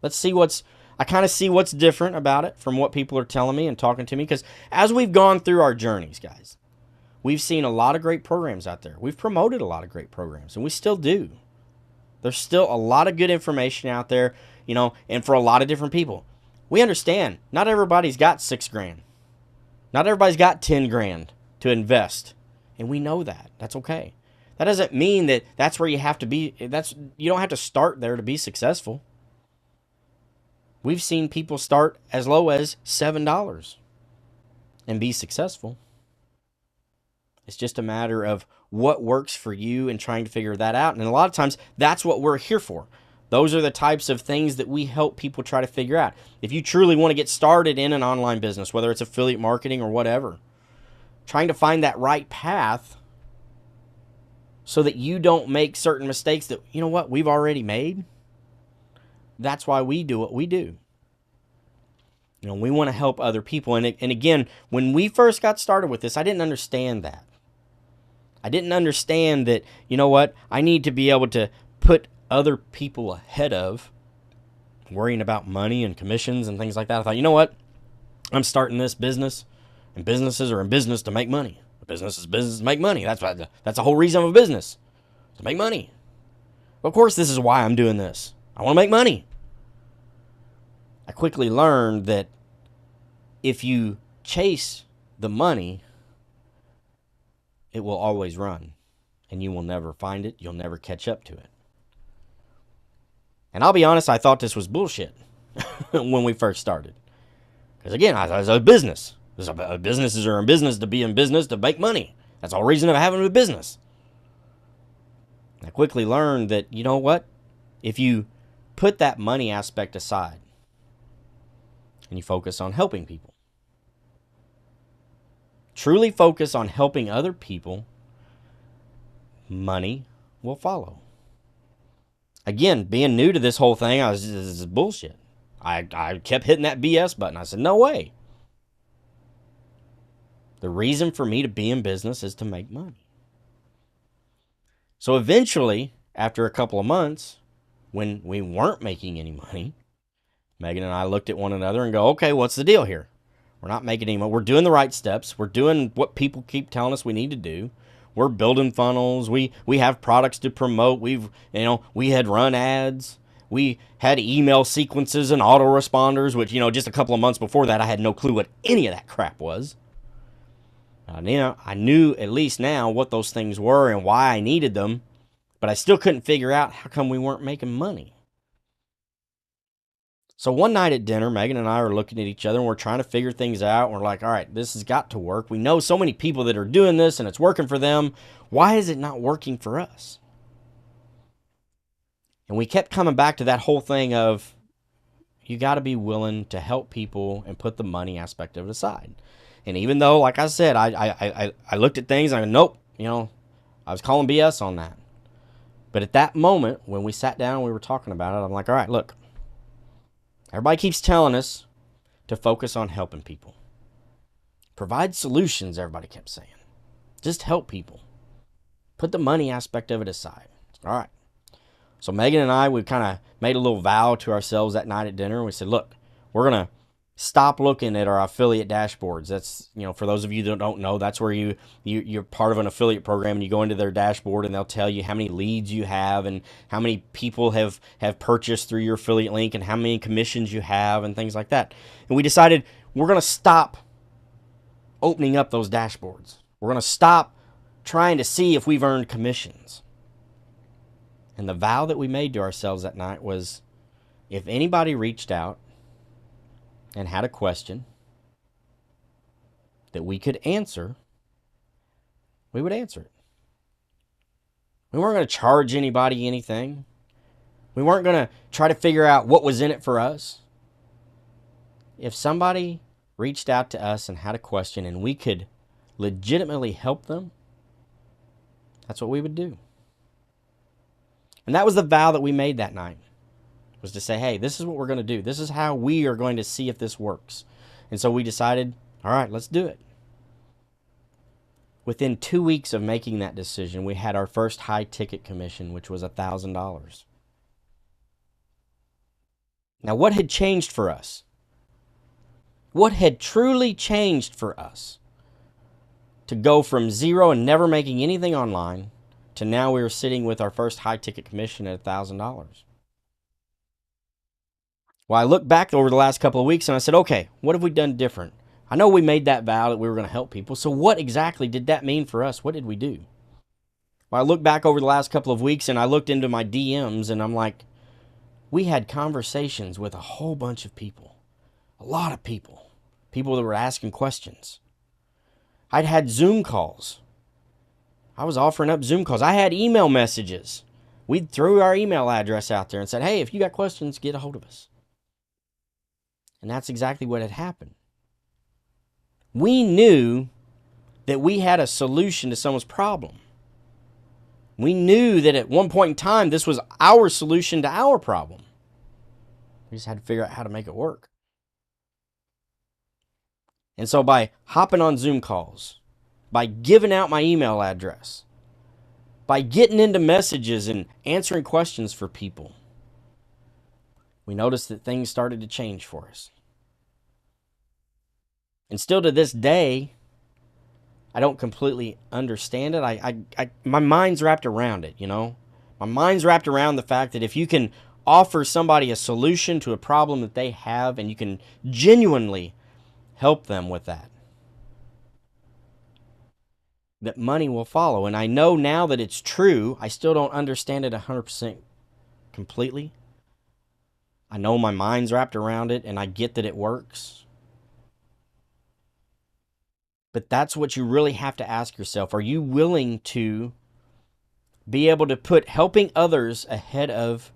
Let's see I kind of see what's different about it from what people are telling me and talking to me. Because as we've gone through our journeys, guys, we've seen a lot of great programs out there. We've promoted a lot of great programs, and we still do. There's still a lot of good information out there, and for a lot of different people. We understand not everybody's got $6,000. Not everybody's got $10,000 to invest. And we know that. That's okay. That doesn't mean that that's where you have to be. You don't have to start there to be successful. We've seen people start as low as $7 and be successful. It's just a matter of what works for you and trying to figure that out. And a lot of times that's what we're here for. Those are the types of things that we help people try to figure out. If you truly want to get started in an online business, whether it's affiliate marketing or whatever, trying to find that right path so that you don't make certain mistakes that, you know what, we've already made. That's why we do what we do. You know, we want to help other people. And again, when we first got started with this, I didn't understand that. I didn't understand that, you know what, I need to be able to put other people ahead of worrying about money and commissions and things like that. I thought, you know what, I'm starting this business, and businesses are in business to make money. A business is business to make money. That's the whole reason of a business, to make money. Of course, this is why I'm doing this. I want to make money. I quickly learned that if you chase the money, it will always run, and you will never find it. You'll never catch up to it. And I'll be honest, I thought this was bullshit when we first started. Because again, I thought it was a business. Businesses are in business to be in business to make money. That's the whole reason of having a business. I quickly learned that, you know what? If you put that money aspect aside and you focus on helping people, truly focus on helping other people, money will follow. Again, being new to this whole thing, this is bullshit. I kept hitting that BS button. I said, no way. The reason for me to be in business is to make money. So eventually, after a couple of months, when we weren't making any money, Megan and I looked at one another and go, okay, what's the deal here? We're not making any money. We're doing the right steps. We're doing what people keep telling us we need to do. We're building funnels. We have products to promote. We had run ads. We had email sequences and autoresponders, which, just a couple of months before that, I had no clue what any of that crap was. I knew at least now what those things were and why I needed them, but I still couldn't figure out how come we weren't making money. So one night at dinner, Megan and I are looking at each other and we're trying to figure things out. We're like, all right, this has got to work. We know so many people that are doing this and it's working for them. Why is it not working for us? And we kept coming back to that whole thing of, you got to be willing to help people and put the money aspect of it aside. And even though, like I said, I looked at things and I go, nope, I was calling BS on that. But at that moment, when we sat down and we were talking about it, I'm like, all right, look, everybody keeps telling us to focus on helping people. Provide solutions, everybody kept saying. Just help people. Put the money aspect of it aside. All right. So Megan and I, we kind of made a little vow to ourselves that night at dinner. We said, look, we're going to stop looking at our affiliate dashboards. That's, for those of you that don't know, that's where you're part of an affiliate program and you go into their dashboard and they'll tell you how many leads you have and how many people have purchased through your affiliate link and how many commissions you have and things like that. And we decided we're going to stop opening up those dashboards. We're going to stop trying to see if we've earned commissions. And the vow that we made to ourselves that night was, if anybody reached out and had a question that we could answer, we would answer it. We weren't going to charge anybody anything. We weren't going to try to figure out what was in it for us. If somebody reached out to us and had a question and we could legitimately help them, that's what we would do. And that was the vow that we made that night. Was to say, hey, this is what we're going to do. This is how we are going to see if this works. And so we decided, all right, let's do it. Within 2 weeks of making that decision, we had our first high ticket commission, which was $1,000. Now, what had changed for us? What had truly changed for us to go from zero and never making anything online to now we were sitting with our first high ticket commission at $1,000? Well, I looked back over the last couple of weeks and I said, okay, what have we done different? I know we made that vow that we were going to help people. So what exactly did that mean for us? What did we do? Well, I looked back over the last couple of weeks and I looked into my DMs and I'm like, we had conversations with a whole bunch of people. A lot of people. People that were asking questions. I'd had Zoom calls. I was offering up Zoom calls. I had email messages. We threw our email address out there and said, hey, if you got questions, get a hold of us. And that's exactly what had happened. We knew that we had a solution to someone's problem. We knew that at one point in time, this was our solution to our problem. We just had to figure out how to make it work. And so by hopping on Zoom calls, by giving out my email address, by getting into messages and answering questions for people, we noticed that things started to change for us. And still to this day, I don't completely understand it. My mind's wrapped around it, you know? My mind's wrapped around the fact that if you can offer somebody a solution to a problem that they have and you can genuinely help them with that money will follow. And I know now that it's true. I still don't understand it 100% completely. I know my mind's wrapped around it and I get that it works. But that's what you really have to ask yourself. Are you willing to be able to put helping others ahead of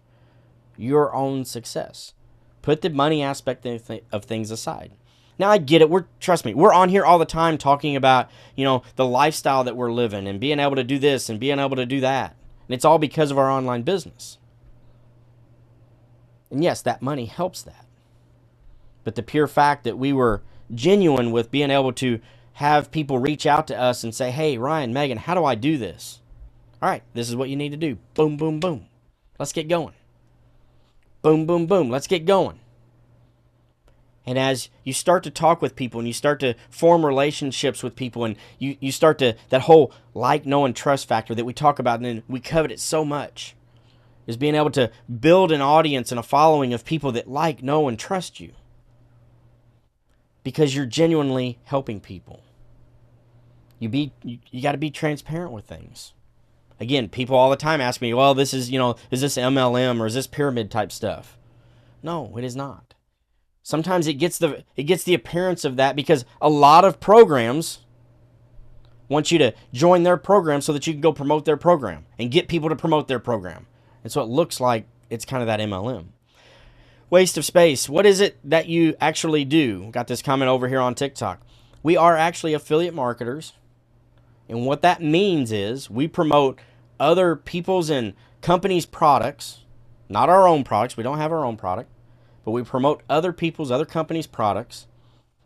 your own success? Put the money aspect of things aside. Now, I get it. Trust me, we're on here all the time talking about, the lifestyle that we're living and being able to do this and being able to do that. And it's all because of our online business. And yes, that money helps that. But the pure fact that we were genuine with being able to have people reach out to us and say, hey, Ryan, Megan, how do I do this? All right, this is what you need to do. Boom, boom, boom. Let's get going. Boom, boom, boom. Let's get going. And as you start to talk with people and you start to form relationships with people and you start to, that whole like, know, and trust factor that we talk about and then we covet it so much, is being able to build an audience and a following of people that like, know, and trust you. Because you're genuinely helping people. You got to be transparent with things. Again, people all the time ask me, well, this is, is this MLM or is this pyramid type stuff? No, it is not. Sometimes it gets the appearance of that because a lot of programs want you to join their program so that you can go promote their program and get people to promote their program. And so it looks like it's kind of that MLM. Waste of space. What is it that you actually do? Got this comment over here on TikTok. We are actually affiliate marketers. And what that means is we promote other people's and companies' products, not our own products. We don't have our own product, but we promote other people's, other companies' products.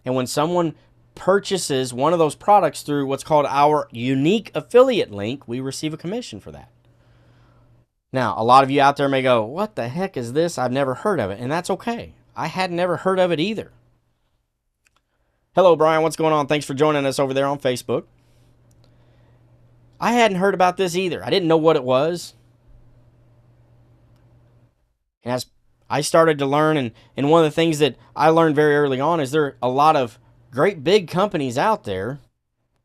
And when someone purchases one of those products through what's called our unique affiliate link, we receive a commission for that. Now, a lot of you out there may go, what the heck is this? I've never heard of it. And that's okay. I had never heard of it either. Hello, Brian. What's going on? Thanks for joining us over there on Facebook. I hadn't heard about this either. I didn't know what it was. And as I started to learn, and one of the things that I learned very early on is there are a lot of great big companies out there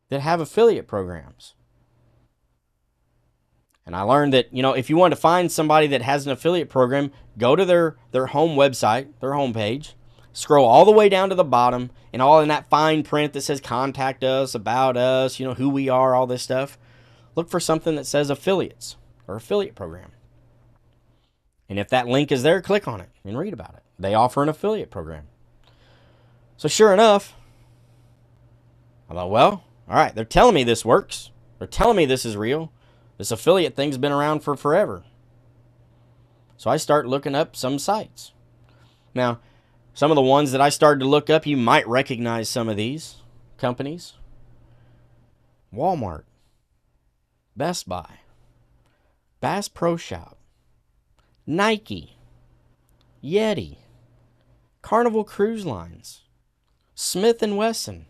that have affiliate programs. And I learned that, if you want to find somebody that has an affiliate program, go to their home website, their homepage, scroll all the way down to the bottom, and all in that fine print that says contact us, about us, who we are, all this stuff. Look for something that says affiliates or affiliate program. And if that link is there, click on it and read about it. They offer an affiliate program. So sure enough, I thought, well, all right, they're telling me this works. They're telling me this is real. This affiliate thing's been around for forever. So I start looking up some sites. Now, some of the ones that I started to look up, you might recognize some of these companies. Walmart, Best Buy, Bass Pro Shop, Nike, Yeti, Carnival Cruise Lines, Smith & Wesson.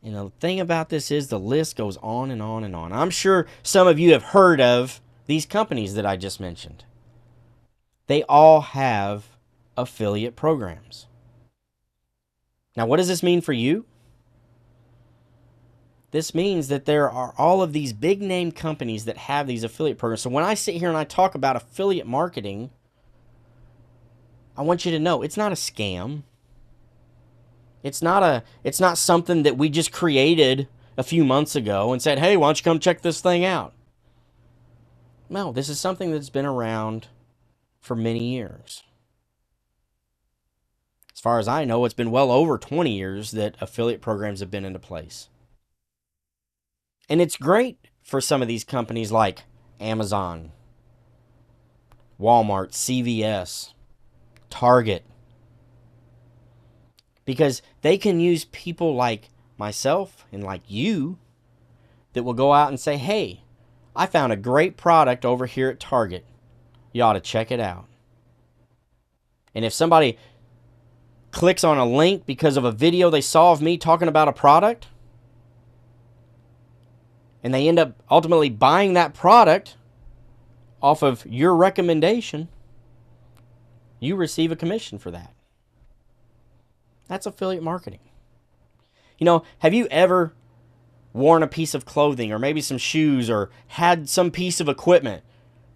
And the thing about this is the list goes on and on and on. I'm sure some of you have heard of these companies that I just mentioned. They all have affiliate programs. Now, what does this mean for you? This means that there are all of these big name companies that have these affiliate programs. So when I sit here and I talk about affiliate marketing, I want you to know it's not a scam. It's not something that we just created a few months ago and said, hey, why don't you come check this thing out? No, this is something that's been around for many years. As far as I know, it's been well over 20 years that affiliate programs have been into place. And it's great for some of these companies like Amazon, Walmart, CVS, Target, because they can use people like myself and like you that will go out and say, hey, I found a great product over here at Target. You ought to check it out. And if somebody clicks on a link because of a video they saw of me talking about a product, and they end up ultimately buying that product off of your recommendation, you receive a commission for that. That's affiliate marketing. You know, have you ever worn a piece of clothing or maybe some shoes or had some piece of equipment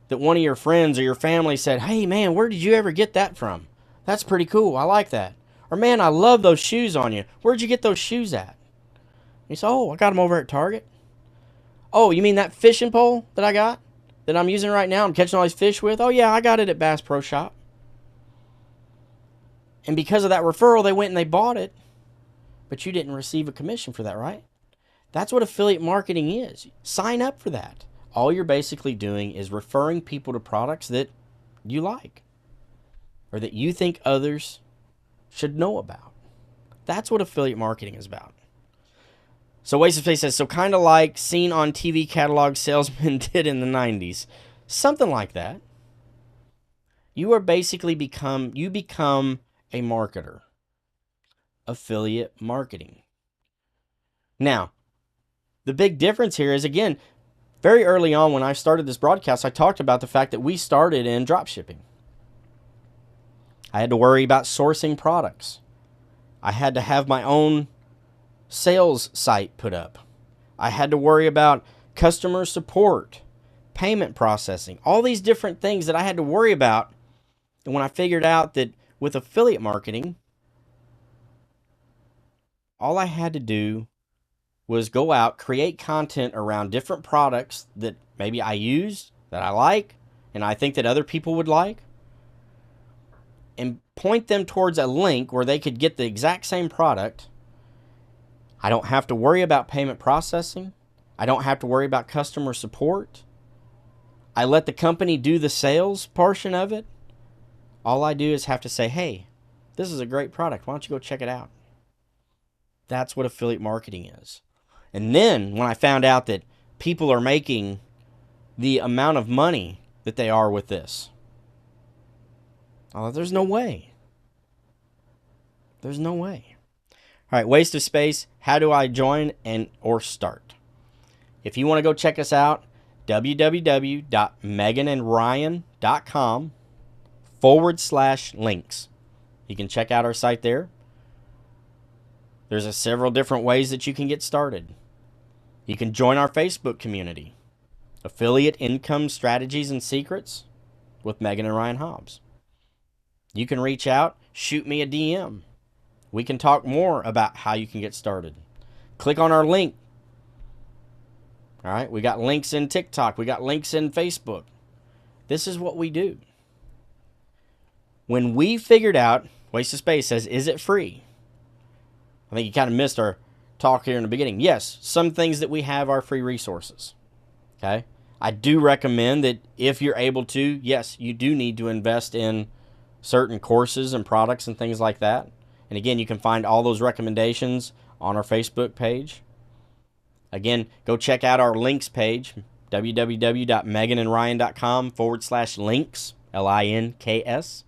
that one of your friends or your family said, hey man, where did you ever get that from? That's pretty cool. I like that. Or man, I love those shoes on you. Where'd you get those shoes at? You say, oh, I got them over at Target. Oh, you mean that fishing pole that I got that I'm using right now? I'm catching all these fish with. Oh yeah, I got it at Bass Pro Shop. And because of that referral, they went and they bought it. But you didn't receive a commission for that, right? That's what affiliate marketing is. Sign up for that. All you're basically doing is referring people to products that you like or that you think others should know about. That's what affiliate marketing is about. So Waste of Space says, so kind of like seen on TV catalog salesmen did in the 90s. Something like that. You are basically become a marketer. Affiliate marketing. Now, the big difference here is, again, very early on when I started this broadcast, I talked about the fact that we started in dropshipping. I had to worry about sourcing products. I had to have my own sales site put up. I had to worry about customer support, payment processing, all these different things that I had to worry about. And when I figured out that with affiliate marketing, all I had to do was go out, create content around different products that maybe I use, that I like, and I think that other people would like, and point them towards a link where they could get the exact same product. I don't have to worry about payment processing. I don't have to worry about customer support. I let the company do the sales portion of it. All I do is have to say, hey, this is a great product. Why don't you go check it out? That's what affiliate marketing is. And then when I found out that people are making the amount of money that they are with this, there's no way. There's no way. All right, Waste of Space, how do I join or start? If you want to go check us out, www.meganandryan.com/links. You can check out our site there. There's several different ways that you can get started. You can join our Facebook community, Affiliate Income Strategies and Secrets with Megan and Ryan Hobbs. You can reach out, shoot me a DM. We can talk more about how you can get started. Click on our link. All right, we got links in TikTok. We got links in Facebook. This is what we do. When we figured out, Waste of Space says, is it free? I think you kind of missed our talk here in the beginning. Yes, some things that we have are free resources. Okay? I do recommend that if you're able to, yes, you do need to invest in certain courses and products and things like that. And again, you can find all those recommendations on our Facebook page. Again, go check out our links page, www.meganandryan.com/links, LINKS.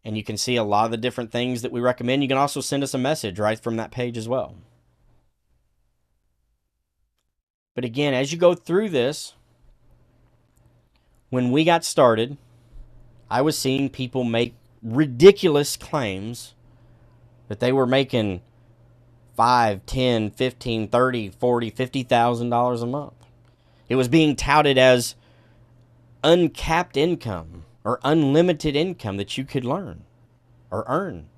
And you can see a lot of the different things that we recommend. You can also send us a message right from that page as well. But again, as you go through this, when we got started, I was seeing people make ridiculous claims that they were making $5, $10, $15, $30, $40, $50,000 a month. It was being touted as uncapped income or unlimited income that you could learn or earn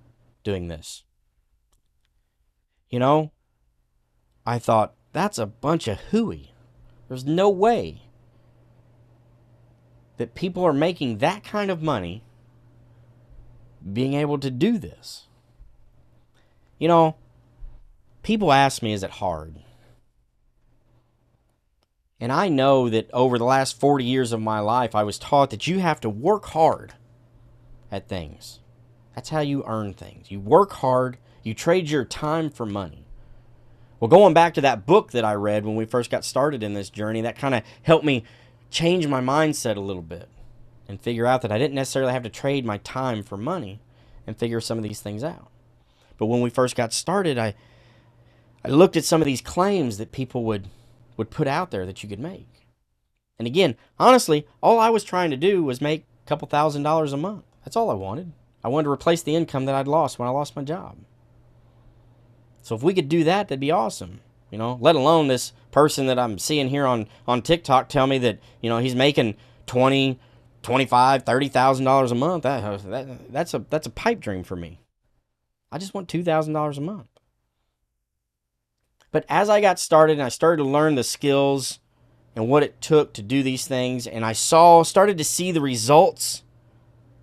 doing this. You know, I thought, that's a bunch of hooey. There's no way that people are making that kind of money being able to do this. You know, people ask me, is it hard? And I know that over the last 40 years of my life, I was taught that you have to work hard at things. That's how you earn things. You work hard, you trade your time for money. Well, going back to that book that I read when we first got started in this journey, that kind of helped me change my mindset a little bit and figure out that I didn't necessarily have to trade my time for money and figure some of these things out. But when we first got started, I looked at some of these claims that people would put out there that you could make. And again, honestly, all I was trying to do was make a couple $1,000s a month. That's all I wanted. I wanted to replace the income that I'd lost when I lost my job. So if we could do that, that'd be awesome. You know, let alone this person that I'm seeing here on TikTok tell me that, you know, he's making $20,000, $25,000, $30,000 a month. That's a pipe dream for me. I just want $2,000 a month. But as I got started and I started to learn the skills and what it took to do these things, and I started to see the results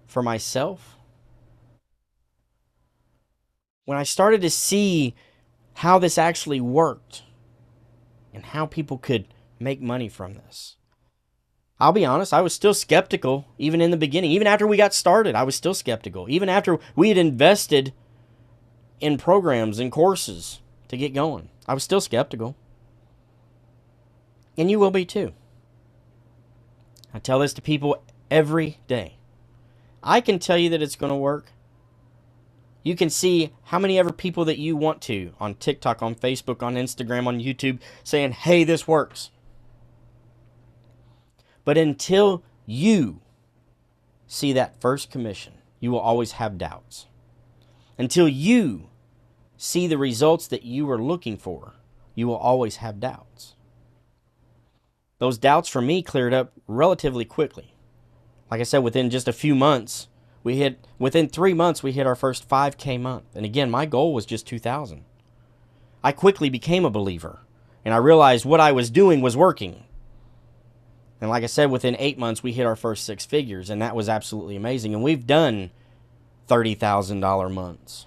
for myself, when I started to see how this actually worked and how people could make money from this, I'll be honest, I was still skeptical even in the beginning. Even after we got started, I was still skeptical. Even after we had invested in programs and courses to get going, I was still skeptical. And you will be too. I tell this to people every day. I can tell you that it's going to work. You can see how many ever people that you want to on TikTok, on Facebook, on Instagram, on YouTube saying, hey, this works. But until you see that first commission, you will always have doubts. Until you see the results that you are looking for, you will always have doubts. Those doubts for me cleared up relatively quickly. Like I said, within just a few months, within 3 months, we hit our first 5K month. And again, my goal was just 2,000. I quickly became a believer, and I realized what I was doing was working. And like I said, within 8 months, we hit our first 6 figures, and that was absolutely amazing. And we've done $30,000 months.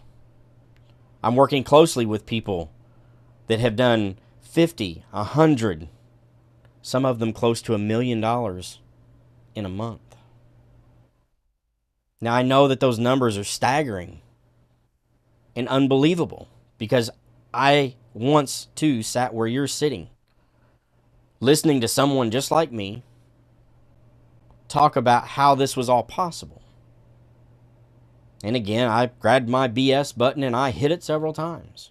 I'm working closely with people that have done 50, 100, some of them close to $1 million in a month. Now, I know that those numbers are staggering and unbelievable because I once, too, sat where you're sitting, listening to someone just like me talk about how this was all possible. And again, I grabbed my BS button and I hit it several times.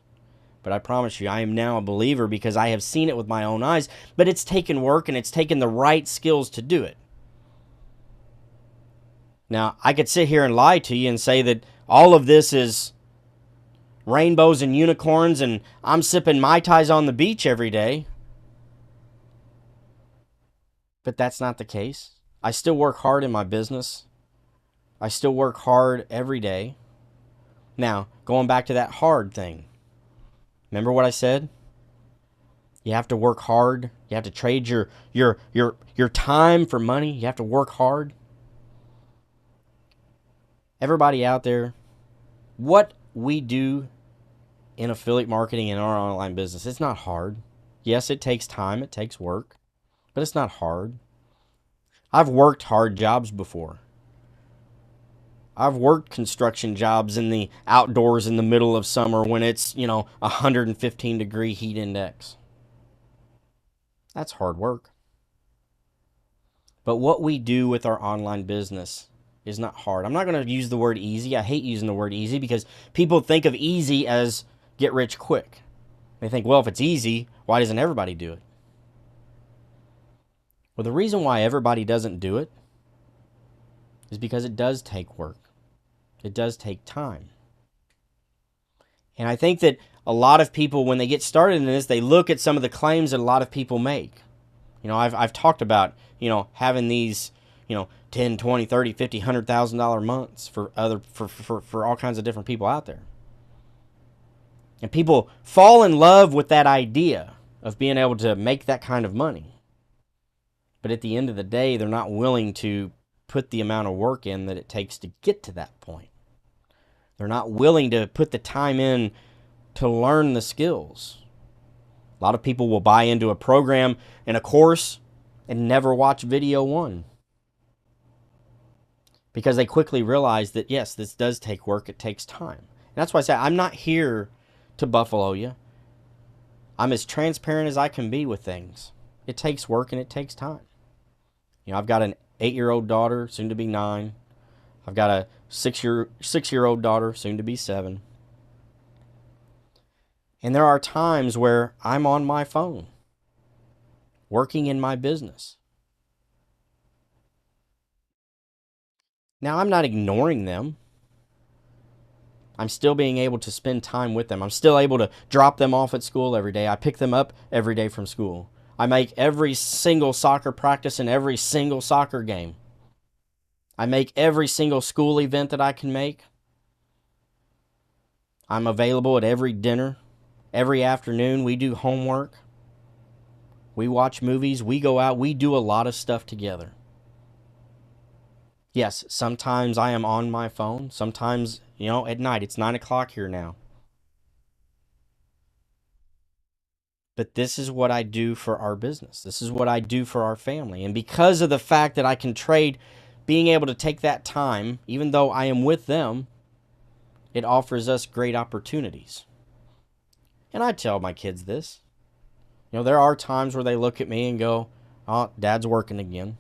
But I promise you, I am now a believer because I have seen it with my own eyes. But it's taken work and it's taken the right skills to do it. Now, I could sit here and lie to you and say that all of this is rainbows and unicorns and I'm sipping Mai Tais on the beach every day. But that's not the case. I still work hard in my business. I still work hard every day. Now, going back to that hard thing. Remember what I said? You have to work hard. You have to trade your time for money. You have to work hard. Everybody out there, what we do in affiliate marketing in our online business, it's not hard. Yes, it takes time, it takes work, but it's not hard. I've worked hard jobs before. I've worked construction jobs in the outdoors in the middle of summer when it's, 115 degree heat index. That's hard work. But what we do with our online business is not hard. I'm not going to use the word easy. I hate using the word easy because people think of easy as get rich quick. They think, well, if it's easy, why doesn't everybody do it? Well, the reason why everybody doesn't do it is because it does take work. It does take time. And I think that a lot of people, when they get started in this, they look at some of the claims that a lot of people make. I've talked about, having these, 10, 20, 30, 50, $100,000 months for all kinds of different people out there. And people fall in love with that idea of being able to make that kind of money. But at the end of the day, they're not willing to put the amount of work in that it takes to get to that point. They're not willing to put the time in to learn the skills. A lot of people will buy into a program and a course and never watch video one, because they quickly realize that, yes, this does take work. It takes time. And that's why I say I'm not here to buffalo you. I'm as transparent as I can be with things. It takes work and it takes time. You know, I've got an 8-year-old daughter, soon to be 9. I've got a 6-year-old daughter, soon to be 7. And there are times where I'm on my phone, working in my business. Now, I'm not ignoring them. I'm still being able to spend time with them. I'm still able to drop them off at school every day. I pick them up every day from school. I make every single soccer practice and every single soccer game. I make every single school event that I can make. I'm available at every dinner. Every afternoon, we do homework. We watch movies. We go out. We do a lot of stuff together. Yes, sometimes I am on my phone. Sometimes, at night. It's 9 o'clock here now. But this is what I do for our business. This is what I do for our family. And because of the fact that I can trade being able to take that time, even though I am with them, it offers us great opportunities. And I tell my kids this. There are times where they look at me and go, "Oh, Dad's working again."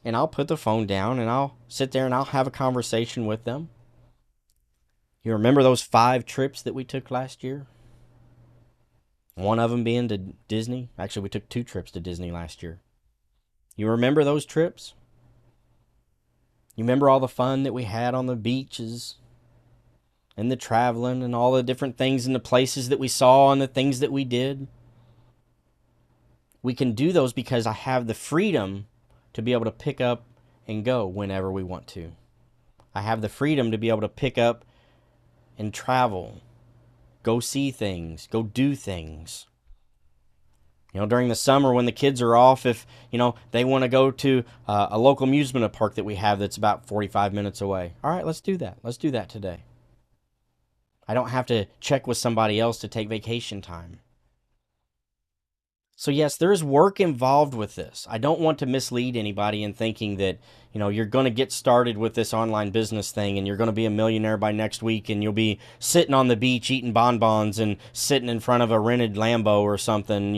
And I'll put the phone down and I'll sit there and I'll have a conversation with them. You remember those 5 trips that we took last year? One of them being to Disney. Actually, we took 2 trips to Disney last year. You remember those trips? You remember all the fun that we had on the beaches and the traveling and all the different things and the places that we saw and the things that we did? We can do those because I have the freedom to be able to pick up and go whenever we want to. I have the freedom to be able to pick up and travel, go see things, go do things. During the summer when the kids are off, if, they want to go to a local amusement park that we have that's about 45 minutes away. All right, let's do that. Let's do that today. I don't have to check with somebody else to take vacation time. So yes, there is work involved with this. I don't want to mislead anybody in thinking that, you're going to get started with this online business thing and you're going to be a millionaire by next week and you'll be sitting on the beach eating bonbons and sitting in front of a rented Lambo or something,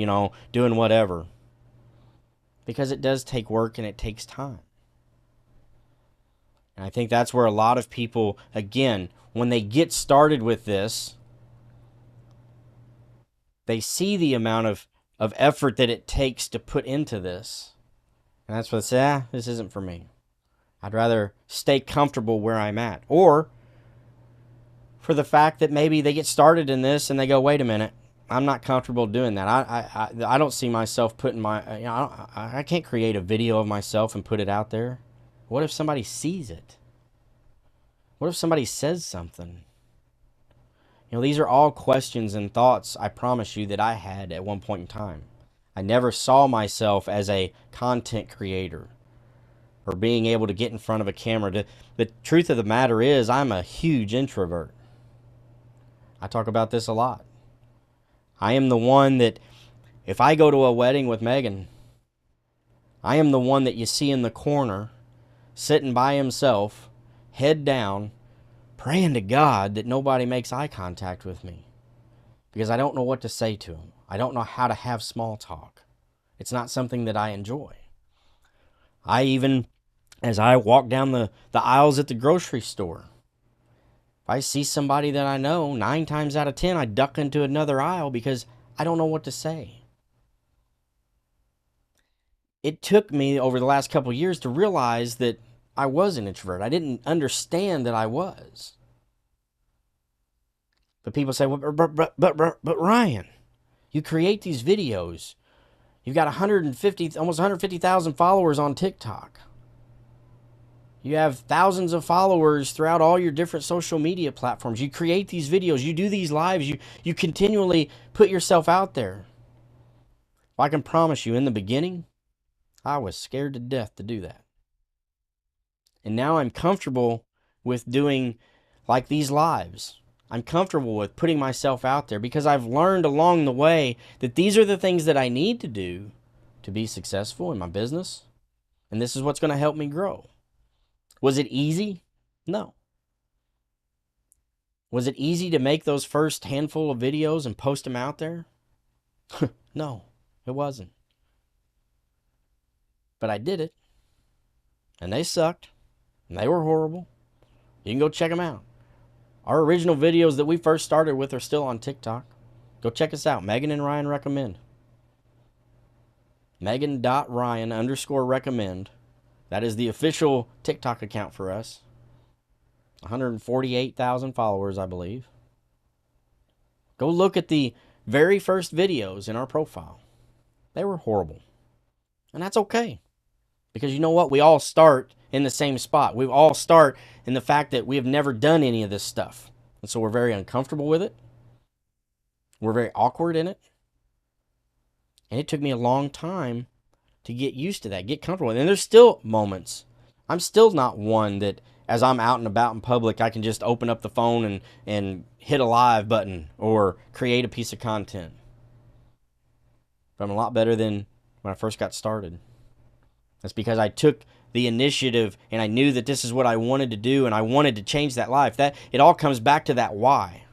doing whatever. Because it does take work and it takes time. And I think that's where a lot of people, again, when they get started with this, they see the amount of effort that it takes to put into this. And that's what they say, this isn't for me. I'd rather stay comfortable where I'm at. Or for the fact that maybe they get started in this and they go, wait a minute, I'm not comfortable doing that. I don't see myself putting I can't create a video of myself and put it out there. What if somebody sees it? What if somebody says something? These are all questions and thoughts, I promise you, that I had at one point in time. I never saw myself as a content creator or being able to get in front of a camera. The truth of the matter is, I'm a huge introvert. I talk about this a lot. I am the one that, if I go to a wedding with Megan, I am the one that you see in the corner, sitting by himself, head down, praying to God that nobody makes eye contact with me, because I don't know what to say to him. I don't know how to have small talk. It's not something that I enjoy. I even, as I walk down the aisles at the grocery store, if I see somebody that I know, 9 times out of 10, I duck into another aisle because I don't know what to say. It took me over the last couple of years to realize that I was an introvert. I didn't understand that I was. But people say, well, but Ryan, you create these videos. You've got almost 150,000 followers on TikTok. You have thousands of followers throughout all your different social media platforms. You create these videos, you do these lives, you continually put yourself out there. I can promise you, in the beginning, I was scared to death to do that. And now I'm comfortable with doing like these lives. I'm comfortable with putting myself out there because I've learned along the way that these are the things that I need to do to be successful in my business. And this is what's going to help me grow. Was it easy? No. Was it easy to make those first handful of videos and post them out there? No, it wasn't. But I did it. And they sucked. And they were horrible. You can go check them out. Our original videos that we first started with are still on TikTok. Go check us out. Megan and Ryan recommend. Megan.Ryan_recommend. That is the official TikTok account for us. 148,000 followers, I believe. Go look at the very first videos in our profile. They were horrible. And that's okay. Because you know what? We all start in the same spot. We all start in the fact that we have never done any of this stuff. And so we're very uncomfortable with it. We're very awkward in it. And it took me a long time to get used to that, get comfortable with it. And there's still moments. I'm still not one that, as I'm out and about in public, I can just open up the phone and hit a live button or create a piece of content. But I'm a lot better than when I first got started. That's because I took the initiative and I knew that this is what I wanted to do and I wanted to change that life. That it all comes back to that why.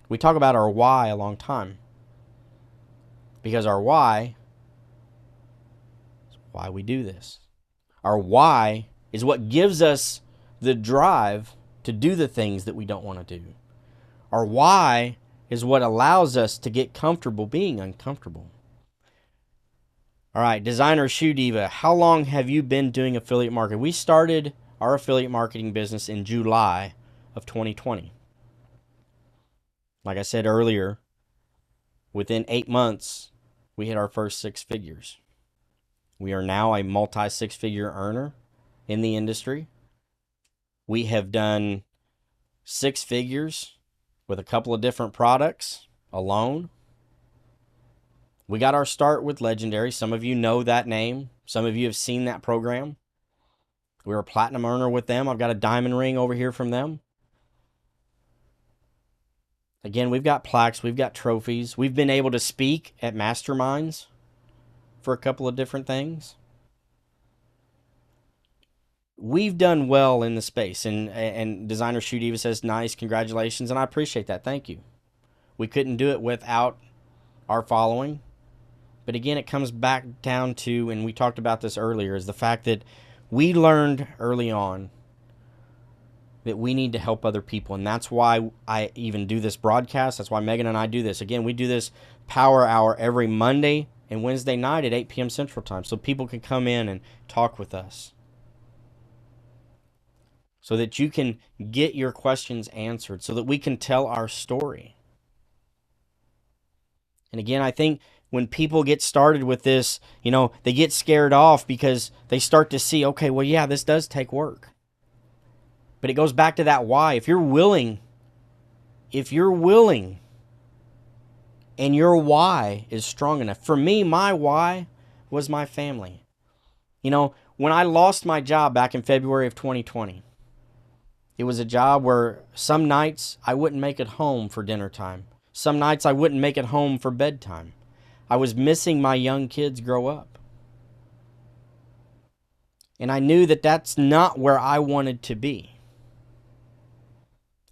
We talk about our why a long time. Because our why is why we do this. Our why is what gives us the drive to do the things that we don't want to do. Our why is what allows us to get comfortable being uncomfortable. All right, Designer Shoe Diva, how long have you been doing affiliate marketing? We started our affiliate marketing business in July of 2020. Like I said earlier, within 8 months, we hit our first 6 figures. We are now a multi-6-figure earner in the industry. We have done 6 figures with a couple of different products alone. We got our start with Legendary. Some of you know that name. Some of you have seen that program. We were a platinum earner with them. I've got a diamond ring over here from them. Again, we've got plaques. We've got trophies. We've been able to speak at masterminds for a couple of different things. We've done well in the space. And Designer Shoe Diva says, nice, congratulations. And I appreciate that. Thank you. We couldn't do it without our following. But again, it comes back down to, and we talked about this earlier, is the fact that we learned early on that we need to help other people. And that's why I even do this broadcast. That's why Megan and I do this. Again, we do this Power Hour every Monday and Wednesday night at 8 p.m. Central Time so people can come in and talk with us, so that you can get your questions answered, so that we can tell our story. And again, I think when people get started with this, they get scared off because they start to see, okay, well, yeah, this does take work. But it goes back to that why. If you're willing, and your why is strong enough. For me, my why was my family. When I lost my job back in February of 2020, it was a job where some nights I wouldn't make it home for dinner time. Some nights I wouldn't make it home for bedtime. I was missing my young kids grow up. And I knew that that's not where I wanted to be.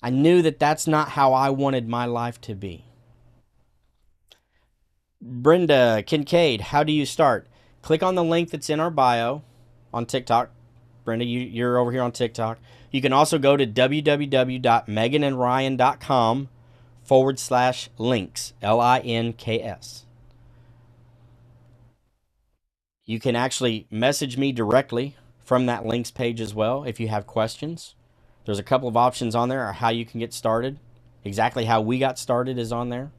I knew that that's not how I wanted my life to be. Brenda Kincaid, how do you start? Click on the link that's in our bio on TikTok. Brenda, you're over here on TikTok. You can also go to www.meganandryan.com/links, LINKS. You can actually message me directly from that links page as well if you have questions. There's a couple of options on there, or how you can get started. Exactly how we got started is on there.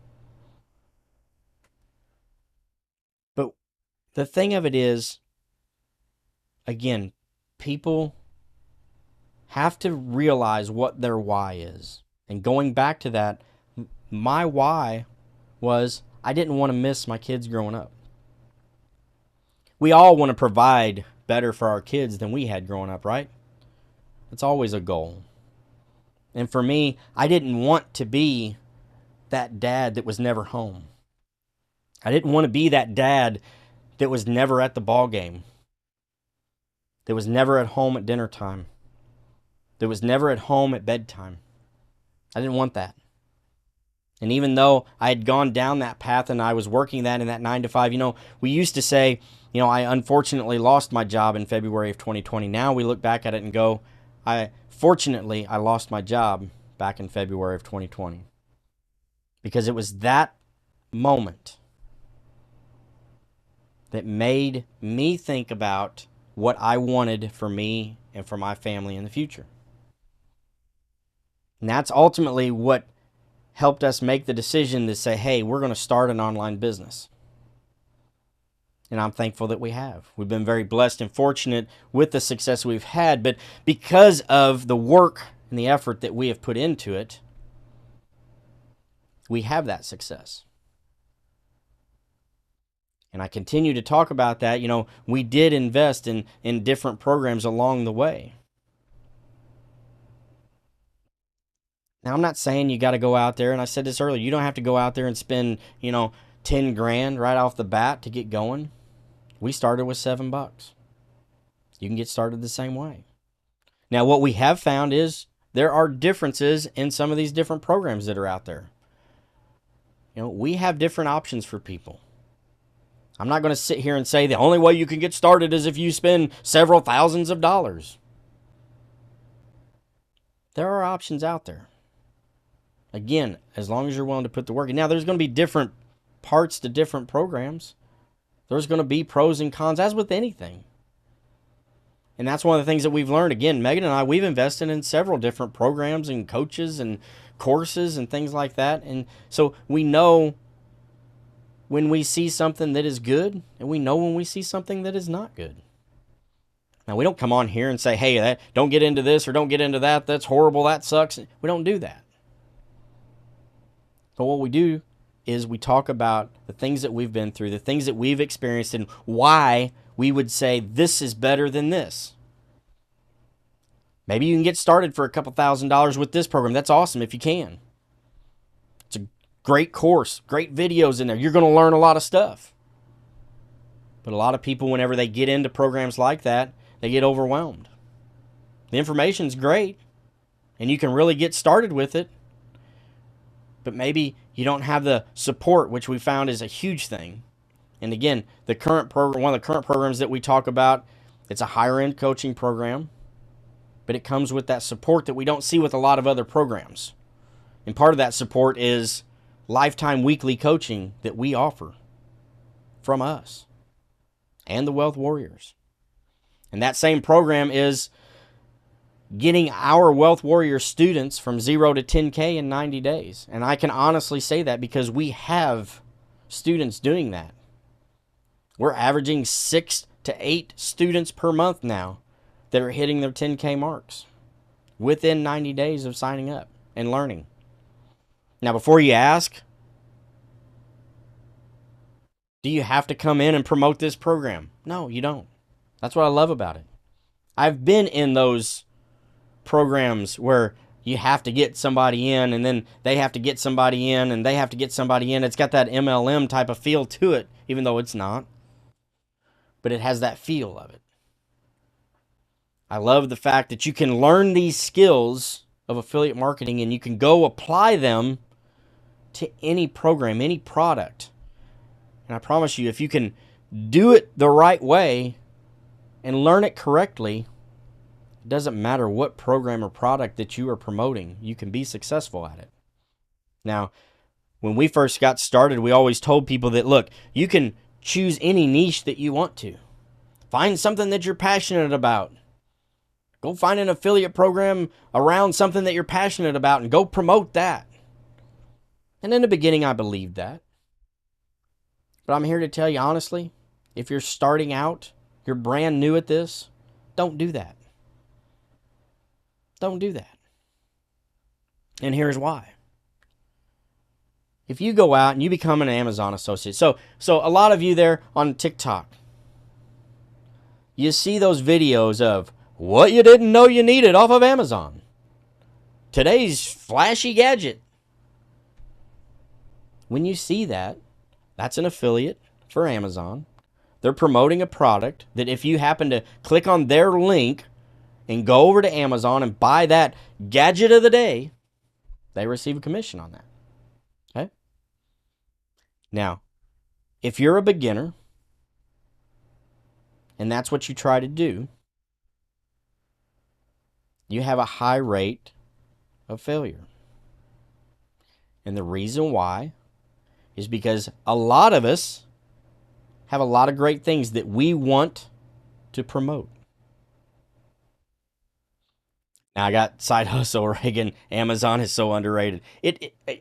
But the thing of it is, again, people have to realize what their why is. And going back to that, my why was I didn't want to miss my kids growing up. We all want to provide better for our kids than we had growing up, right? It's always a goal. And for me, I didn't want to be that dad that was never home. I didn't want to be that dad that was never at the ball game, that was never at home at dinner time, that was never at home at bedtime. I didn't want that. And even though I had gone down that path and I was working that in that 9 to 5, we used to say, I unfortunately lost my job in February of 2020. Now we look back at it and go, fortunately, I lost my job back in February of 2020. Because it was that moment that made me think about what I wanted for me and for my family in the future. And that's ultimately what helped us make the decision to say, hey, we're going to start an online business. And I'm thankful that we have. We've been very blessed and fortunate with the success we've had, but because of the work and the effort that we have put into it, we have that success. And I continue to talk about that. We did invest in different programs along the way. Now, I'm not saying you got to go out there, and I said this earlier, you don't have to go out there and spend, 10 grand right off the bat to get going. We started with $7. You can get started the same way. Now, what we have found is there are differences in some of these different programs that are out there. We have different options for people. I'm not going to sit here and say the only way you can get started is if you spend several thousands of dollars. There are options out there. Again, as long as you're willing to put the work in. Now, there's going to be different parts to different programs. There's going to be pros and cons, as with anything. And that's one of the things that we've learned. Again, Megan and I, we've invested in several different programs and coaches and courses and things like that. And so we know when we see something that is good, and we know when we see something that is not good. Now, we don't come on here and say, hey, don't get into this or don't get into that. That's horrible. That sucks. We don't do that. But what we do is we talk about the things that we've been through, the things that we've experienced, and why we would say this is better than this. Maybe you can get started for a couple $1,000s with this program. That's awesome if you can. It's a great course, great videos in there. You're going to learn a lot of stuff. But a lot of people, whenever they get into programs like that, they get overwhelmed. The information's great, and you can really get started with it. But maybe you don't have the support, which we found is a huge thing. And again, the current program, one of the current programs that we talk about, it's a higher end coaching program, but it comes with that support that we don't see with a lot of other programs. And part of that support is lifetime weekly coaching that we offer from us and the Wealth Warriors. And that same program is getting our Wealth Warrior students from 0 to 10K in 90 days. And I can honestly say that because we have students doing that. We're averaging 6 to 8 students per month now that are hitting their 10K marks within 90 days of signing up and learning. Now, before you ask, do you have to come in and promote this program? No, you don't. That's what I love about it. I've been in those programs where you have to get somebody in, and then they have to get somebody in, and they have to get somebody in. It's got that MLM type of feel to it, even though it's not. But it has that feel of it. I love the fact that you can learn these skills of affiliate marketing and you can go apply them to any program, any product. And I promise you, if you can do it the right way and learn it correctly, it doesn't matter what program or product that you are promoting, you can be successful at it. Now, when we first got started, we always told people that, look, you can choose any niche that you want to. Find something that you're passionate about. Go find an affiliate program around something that you're passionate about and go promote that. And in the beginning, I believed that. But I'm here to tell you honestly, if you're starting out, you're brand new at this, don't do that. Don't do that. And here's why. If you go out and you become an Amazon associate, so a lot of you there on TikTok, you see those videos of what you didn't know you needed off of Amazon. Today's flashy gadget. When you see that, that's an affiliate for Amazon. They're promoting a product that if you happen to click on their link and go over to Amazon and buy that gadget of the day, they receive a commission on that. Okay? Now, if you're a beginner and that's what you try to do, you have a high rate of failure. And the reason why is because a lot of us have a lot of great things that we want to promote. Now, I got side hustle, Reagan. Amazon is so underrated.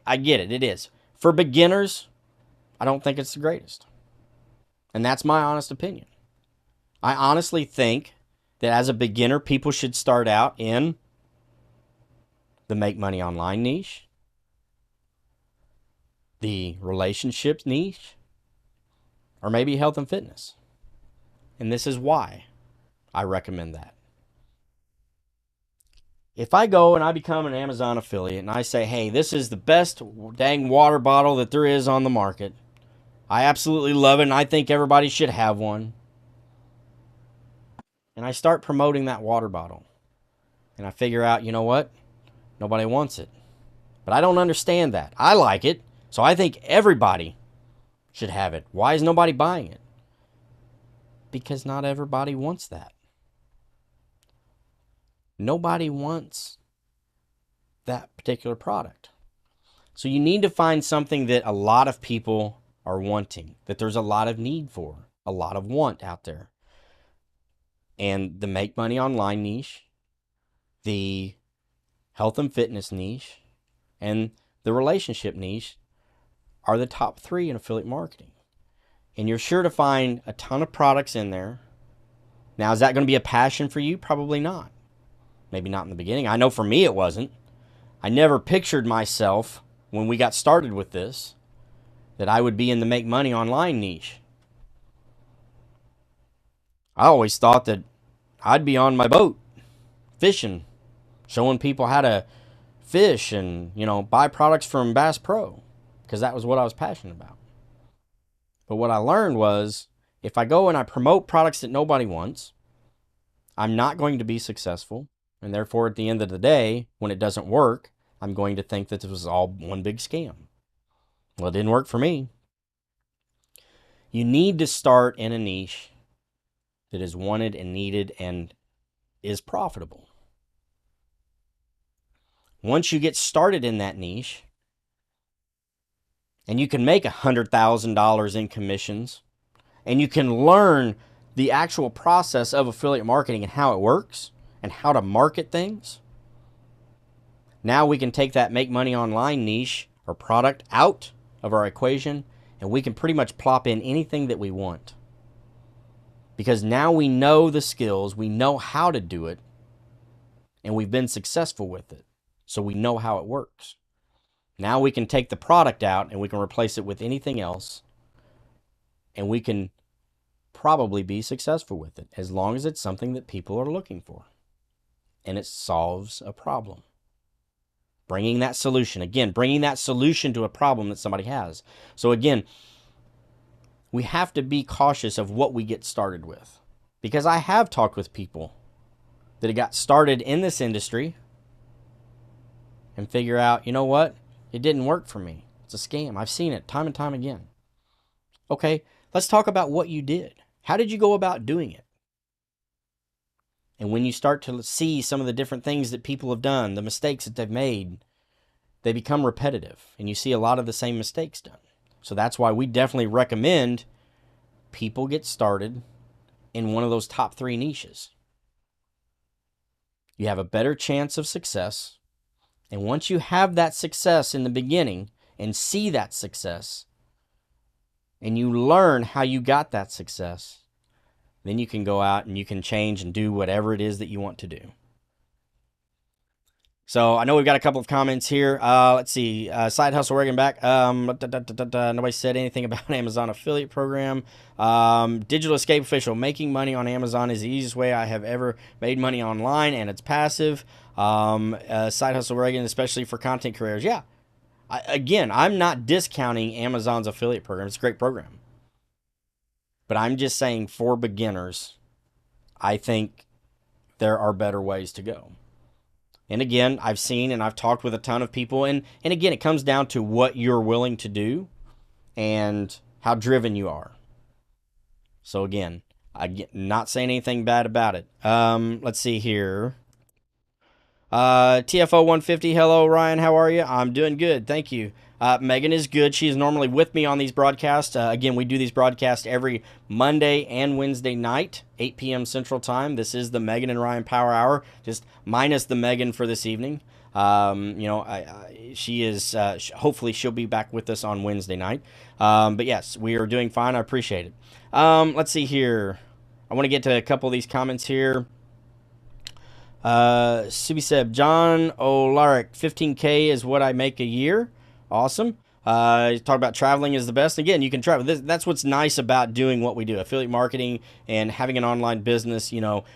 I get it. It is. For beginners, I don't think it's the greatest. And that's my honest opinion. I honestly think that as a beginner, people should start out in the make money online niche, the relationships niche, or maybe health and fitness. And this is why I recommend that. If I go and I become an Amazon affiliate and I say, hey, this is the best dang water bottle that there is on the market. I absolutely love it and I think everybody should have one. And I start promoting that water bottle. And I figure out, you know what? Nobody wants it. But I don't understand that. I like it, so I think everybody should have it. Why is nobody buying it? Because not everybody wants that. Nobody wants that particular product. So you need to find something that a lot of people are wanting, that there's a lot of need for, a lot of want out there. And the make money online niche, the health and fitness niche, and the relationship niche are the top 3 in affiliate marketing. And you're sure to find a ton of products in there. Now, is that going to be a passion for you? Probably not. Maybe not in the beginning. I know for me it wasn't. I never pictured myself when we got started with this that I would be in the make money online niche. I always thought that I'd be on my boat fishing, showing people how to fish and, buy products from Bass Pro, because that was what I was passionate about. But what I learned was if I go and I promote products that nobody wants, I'm not going to be successful. And therefore, at the end of the day, when it doesn't work, I'm going to think that this was all one big scam. Well, it didn't work for me. You need to start in a niche that is wanted and needed and is profitable. Once you get started in that niche, and you can make $100,000 in commissions, and you can learn the actual process of affiliate marketing and how it works, and how to market things. Now we can take that make money online niche or product out of our equation, and we can pretty much plop in anything that we want. Because now we know the skills, we know how to do it, and we've been successful with it. So we know how it works. Now we can take the product out and we can replace it with anything else, and we can probably be successful with it as long as it's something that people are looking for. And it solves a problem. Bringing that solution to a problem that somebody has. So again, we have to be cautious of what we get started with. Because I have talked with people that got started in this industry and figure out, you know what? It didn't work for me. It's a scam. I've seen it time and time again. Okay, let's talk about what you did. How did you go about doing it? And when you start to see some of the different things that people have done, the mistakes that they've made, they become repetitive. And you see a lot of the same mistakes done. So that's why we definitely recommend people get started in one of those top 3 niches. You have a better chance of success. And once you have that success in the beginning and see that success, and you learn how you got that success, then you can go out and you can change and do whatever it is that you want to do. So I know we've got a couple of comments here. Let's see. Side Hustle Reagan back. Nobody said anything about Amazon affiliate program. Digital Escape Official. Making money on Amazon is the easiest way I have ever made money online, and it's passive. Side Hustle Reagan, especially for content creators. Yeah. Again, I'm not discounting Amazon's affiliate program. It's a great program. But I'm just saying for beginners, I think there are better ways to go. And again, I've seen and I've talked with a ton of people, and again, it comes down to what you're willing to do and how driven you are. So again, I'm not saying anything bad about it. Let's see here. TFO 150. Hello, Ryan. How are you? I'm doing good. Thank you. Megan is good. She is normally with me on these broadcasts. Again, we do these broadcasts every Monday and Wednesday night, 8 p.m. Central Time. This is the Megan and Ryan Power Hour, just minus the Megan for this evening. She is, hopefully she'll be back with us on Wednesday night. But yes, we are doing fine. I appreciate it. Let's see here. I want to get to a couple of these comments here. Subiseb, John Olaric, 15K is what I make a year. Awesome. Talk about traveling is the best. Again, you can travel. That's what's nice about doing what we do, affiliate marketing and having an online business.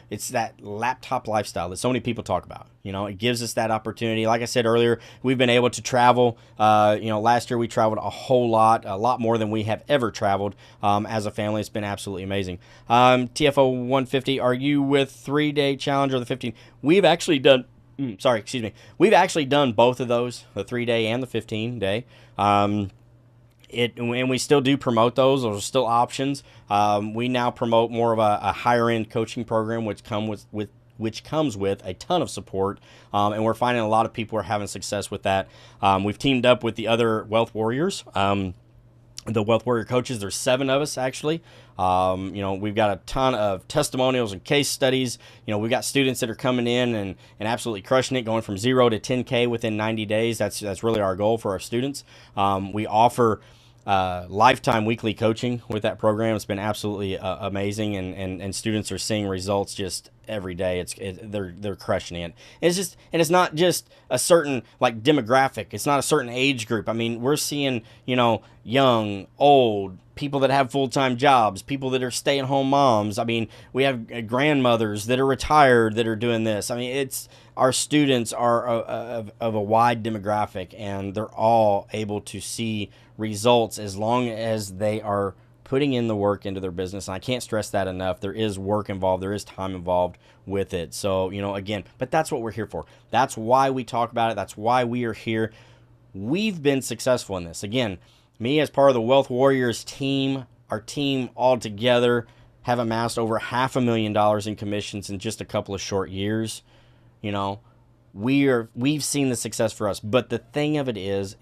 It's that laptop lifestyle that so many people talk about. It gives us that opportunity. Like I said earlier, we've been able to travel. Last year we traveled a whole lot, a lot more than we have ever traveled as a family. It's been absolutely amazing. TFO 150, are you with 3-day challenge or the 15? We've actually done. We've actually done both of those, the 3-day and the 15-day. And we still do promote those. Those are still options. We now promote more of a higher end coaching program, which comes with a ton of support. And we're finding a lot of people are having success with that. We've teamed up with the other Wealth Warriors. The Wealth Warrior coaches, there's 7 of us actually. We've got a ton of testimonials and case studies. We've got students that are coming in and absolutely crushing it, going from 0 to 10K within 90 days. That's really our goal for our students. We offer lifetime weekly coaching with that program. It's been absolutely amazing, and students are seeing results just every day. They're crushing it. It's not just a certain like demographic. It's not a certain age group. I mean, we're seeing young, old, people that have full-time jobs, people that are stay-at-home moms. I mean, we have grandmothers that are retired that are doing this. I mean, our students are of a wide demographic, and they're all able to see results as long as they are putting in the work into their business. And I can't stress that enough. There is work involved. There is time involved with it. So, again, but that's what we're here for. That's why we talk about it. That's why we are here. We've been successful in this. Again, me as part of the Wealth Warriors team, our team all together have amassed over $500,000 in commissions in just a couple of short years. We've seen the success for us. But the thing of it is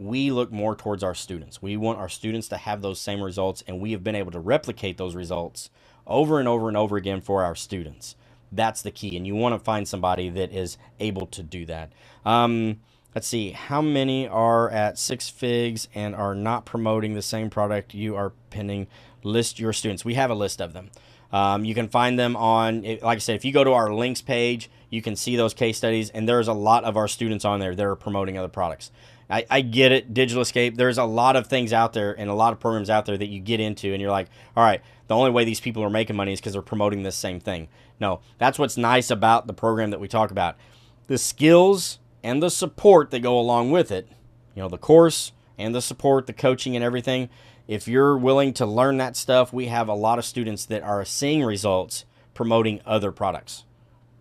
we look more towards our students. We want our students to have those same results, and we have been able to replicate those results over and over and over again for our students. That's the key, and you want to find somebody that is able to do that. Let's see, how many are at 6 figs and are not promoting the same product you are pinning? List your students. We have a list of them. You can find them on, like I said, if you go to our links page, you can see those case studies, and there's a lot of our students on there that are promoting other products. I get it, Digital Escape. There's a lot of things out there and a lot of programs out there that you get into, and you're like, all right, the only way these people are making money is because they're promoting this same thing. No, that's what's nice about the program that we talk about. The skills and the support that go along with it, the course and the support, the coaching and everything. If you're willing to learn that stuff, we have a lot of students that are seeing results promoting other products.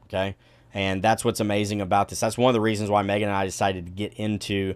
Okay. And that's what's amazing about this. That's one of the reasons why Megan and I decided to get into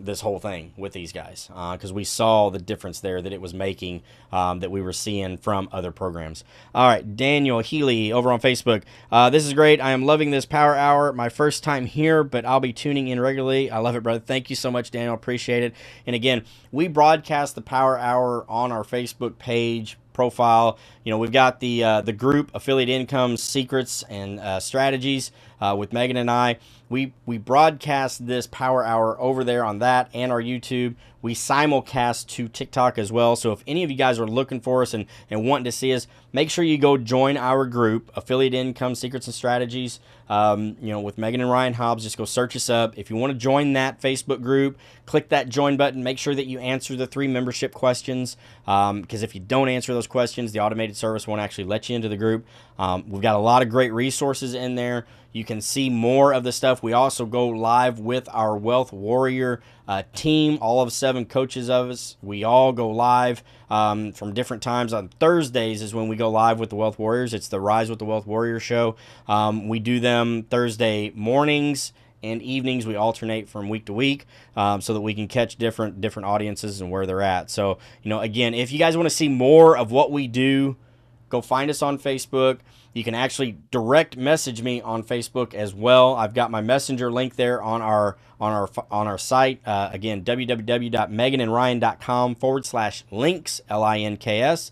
this whole thing with these guys, because we saw the difference there that it was making, that we were seeing from other programs. All right, Daniel Healy over on Facebook. This is great. I am loving this Power Hour. My first time here, but I'll be tuning in regularly. I love it, brother. Thank you so much, Daniel. Appreciate it. And again, we broadcast the Power Hour on our Facebook page, profile. We've got the group Affiliate Income Secrets and Strategies with Megan and I. we broadcast this Power Hour over there on that and our YouTube. We simulcast to TikTok as well. So if any of you guys are looking for us and wanting to see us, make sure you go join our group, Affiliate Income Secrets and Strategies, with Megan and Ryan Hobbs. Just go search us up. If you want to join that Facebook group, click that join button. Make sure that you answer the 3 membership questions, because if you don't answer those questions, the automated service won't actually let you into the group. We've got a lot of great resources in there. You can see more of the stuff. We also go live with our Wealth Warrior team, all of 7 coaches of us. We all go live from different times. On Thursdays is when we go live with the Wealth Warriors. It's the Rise with the Wealth Warrior show. We do them Thursday mornings and evenings. We alternate from week to week, so that we can catch different audiences and where they're at. So, again, if you guys want to see more of what we do, go find us on Facebook. You can actually direct message me on Facebook as well. I've got my messenger link there on our site. Again, www.meganandryan.com/links, LINKS.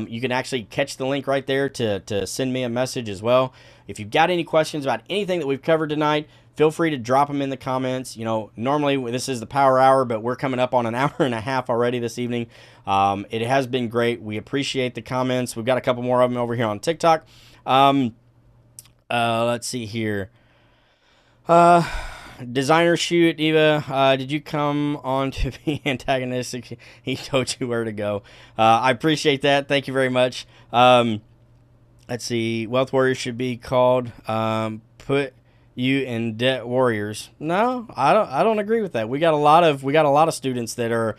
You can actually catch the link right there to send me a message as well. If you've got any questions about anything that we've covered tonight, feel free to drop them in the comments. Normally this is the Power Hour, but we're coming up on an hour and a half already this evening. It has been great. We appreciate the comments. We've got a couple more of them over here on TikTok. Let's see here. Designer Shoot, Eva, did you come on to be antagonistic? He told you where to go. I appreciate that. Thank you very much. Let's see. Wealth Warriors should be called Put You in Debt Warriors. No, I don't agree with that. We got a lot of students that are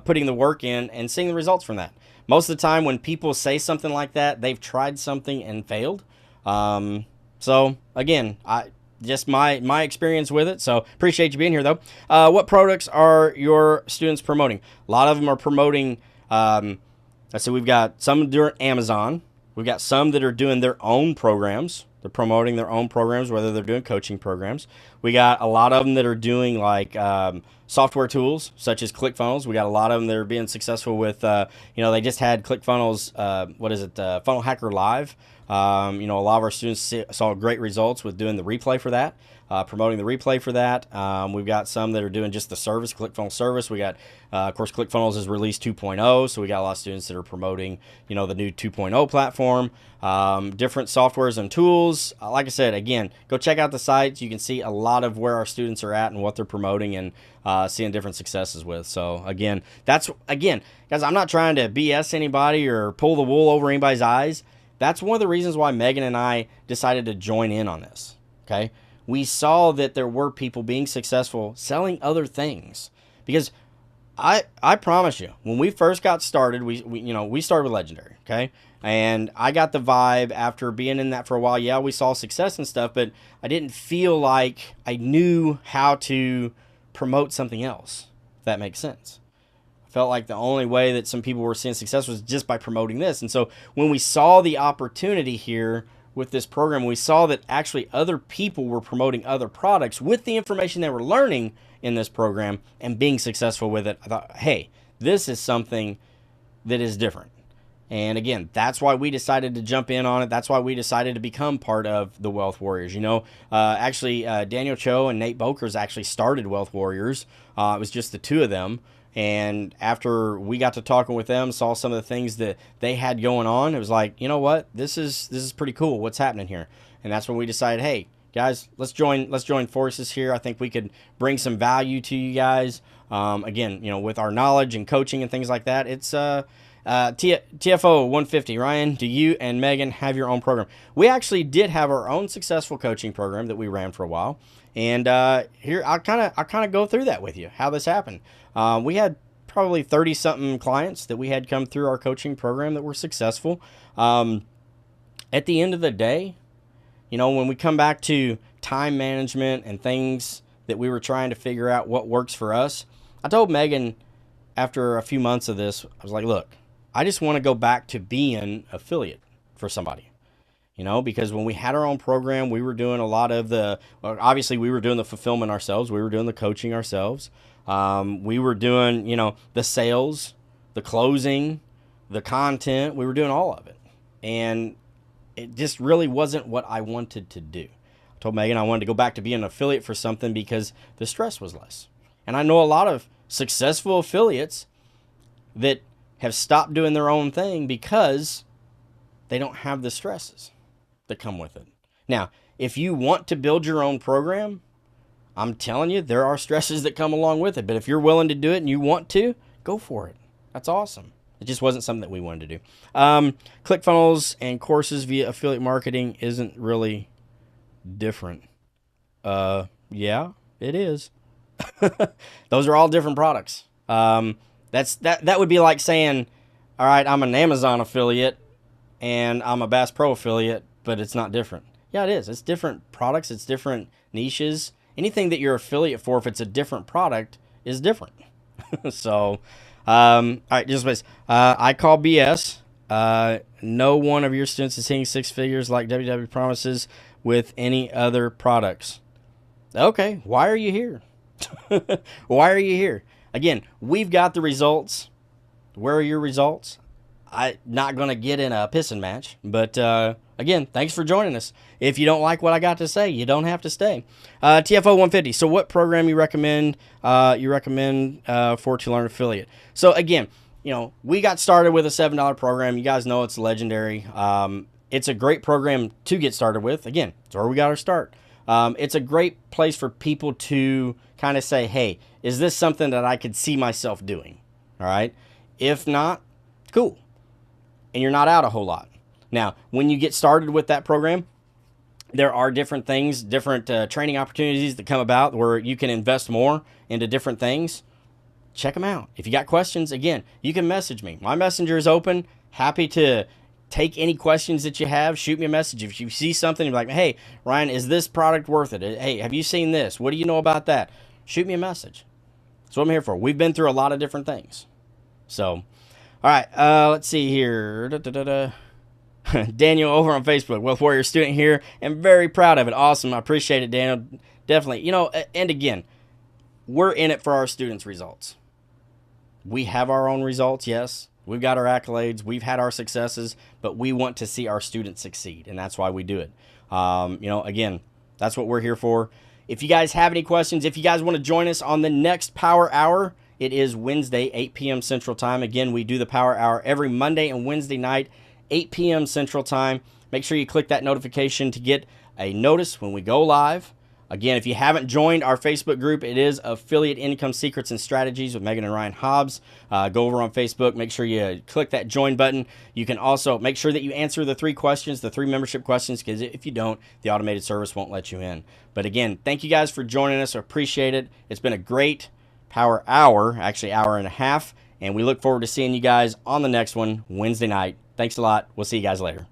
putting the work in and seeing the results from that. Most of the time when people say something like that, they've tried something and failed. So again, just my experience with it. So appreciate you being here though. What products are your students promoting? A lot of them are promoting, so we've got some doing Amazon. We've got some that are doing their own programs. They're promoting their own programs, whether they're doing coaching programs. We got a lot of them that are doing like software tools such as ClickFunnels. We got a lot of them that are being successful with, they just had ClickFunnels, Funnel Hacker Live. A lot of our students saw great results with doing the replay for that, promoting the replay for that. We've got some that are doing just the service, ClickFunnels service. We got, of course, ClickFunnels is released 2.0, so we got a lot of students that are promoting, the new 2.0 platform, different softwares and tools. Like I said, again, go check out the sites. You can see a lot of where our students are at and what they're promoting and seeing different successes with. So again, guys, I'm not trying to BS anybody or pull the wool over anybody's eyes. That's one of the reasons why Megan and I decided to join in on this, okay? We saw that there were people being successful selling other things. Because I promise you, when we first got started, we started with Legendary, okay? And I got the vibe after being in that for a while. Yeah, we saw success and stuff, but I didn't feel like I knew how to promote something else, if that makes sense. Felt like the only way that some people were seeing success was just by promoting this. And so when we saw the opportunity here with this program, we saw that actually other people were promoting other products with the information they were learning in this program and being successful with it. I thought, hey, this is something that is different. And again, that's why we decided to jump in on it. That's why we decided to become part of the Wealth Warriors. Daniel Cho and Nate Bokers actually started Wealth Warriors. It was just the two of them. And after we got to talking with them, saw some of the things that they had going on, it was like, you know what, this is pretty cool. What's happening here? And that's when we decided, hey, guys, let's join forces here. I think we could bring some value to you guys. Again, with our knowledge and coaching and things like that. It's TFO 150. Ryan, do you and Megan have your own program? We actually did have our own successful coaching program that we ran for a while. And here I'll kind of go through that with you, how this happened. We had probably 30-something clients that we had come through our coaching program that were successful. At the end of the day, when we come back to time management and things that we were trying to figure out what works for us, I told Megan after a few months of this, I was like, look, I just want to go back to being affiliate for somebody. Because when we had our own program, we were doing a lot of obviously we were doing the fulfillment ourselves. We were doing the coaching ourselves. We were doing, the sales, the closing, the content. We were doing all of it. And it just really wasn't what I wanted to do. told Megan I wanted to go back to being an affiliate for something because the stress was less. And I know a lot of successful affiliates that have stopped doing their own thing because they don't have the stresses that come with it. Now, if you want to build your own program, I'm telling you, there are stresses that come along with it. But if you're willing to do it and you want to, go for it. That's awesome. It just wasn't something that we wanted to do. ClickFunnels and courses via affiliate marketing isn't really different. Yeah, it is. Those are all different products. That would be like saying, all right, I'm an Amazon affiliate and I'm a Bass Pro affiliate, but it's not different. Yeah, it is. It's different products. It's different niches. Anything that you're affiliate for, if it's a different product, is different. So, all right, just please. I call BS. No one of your students is hitting 6 figures like WW promises with any other products. Okay, why are you here? Why are you here? Again, we've got the results. Where are your results? I'm not going to get in a pissing match, but again, thanks for joining us. If you don't like what I got to say, you don't have to stay. TFO 150. So what program you recommend for To Learn Affiliate? So again, we got started with a $7 program. You guys know it's legendary. It's a great program to get started with. Again, it's where we got our start. It's a great place for people to kind of say, hey, is this something that I could see myself doing? All right. If not, cool. And you're not out a whole lot. Now, when you get started with that program, there are different things, different training opportunities that come about where you can invest more into different things. Check them out. If you got questions, again, you can message me. My messenger is open. Happy to take any questions that you have. Shoot me a message. If you see something, you're like, hey, Ryan, is this product worth it? Hey, have you seen this? What do you know about that? Shoot me a message. That's what I'm here for. We've been through a lot of different things. So, all right, let's see here. Daniel over on Facebook, Wealth Warrior student here, and very proud of it. Awesome. I appreciate it, Daniel. Definitely. And again, we're in it for our students' results. We have our own results, yes. We've got our accolades. We've had our successes, but we want to see our students succeed, and that's why we do it. Again, that's what we're here for. If you guys have any questions, if you guys want to join us on the next Power Hour, it is Wednesday, 8 p.m. Central Time. Again, we do the Power Hour every Monday and Wednesday night, 8 p.m. Central Time. Make sure you click that notification to get a notice when we go live. Again, if you haven't joined our Facebook group, it is Affiliate Income Secrets and Strategies with Megan and Ryan Hobbs. Go over on Facebook. Make sure you click that join button. You can also make sure that you answer the 3 questions, the 3 membership questions, because if you don't, the automated service won't let you in. But again, thank you guys for joining us. I appreciate it. It's been a great Power Hour, actually hour and a half, and we look forward to seeing you guys on the next one Wednesday night. Thanks a lot. We'll see you guys later.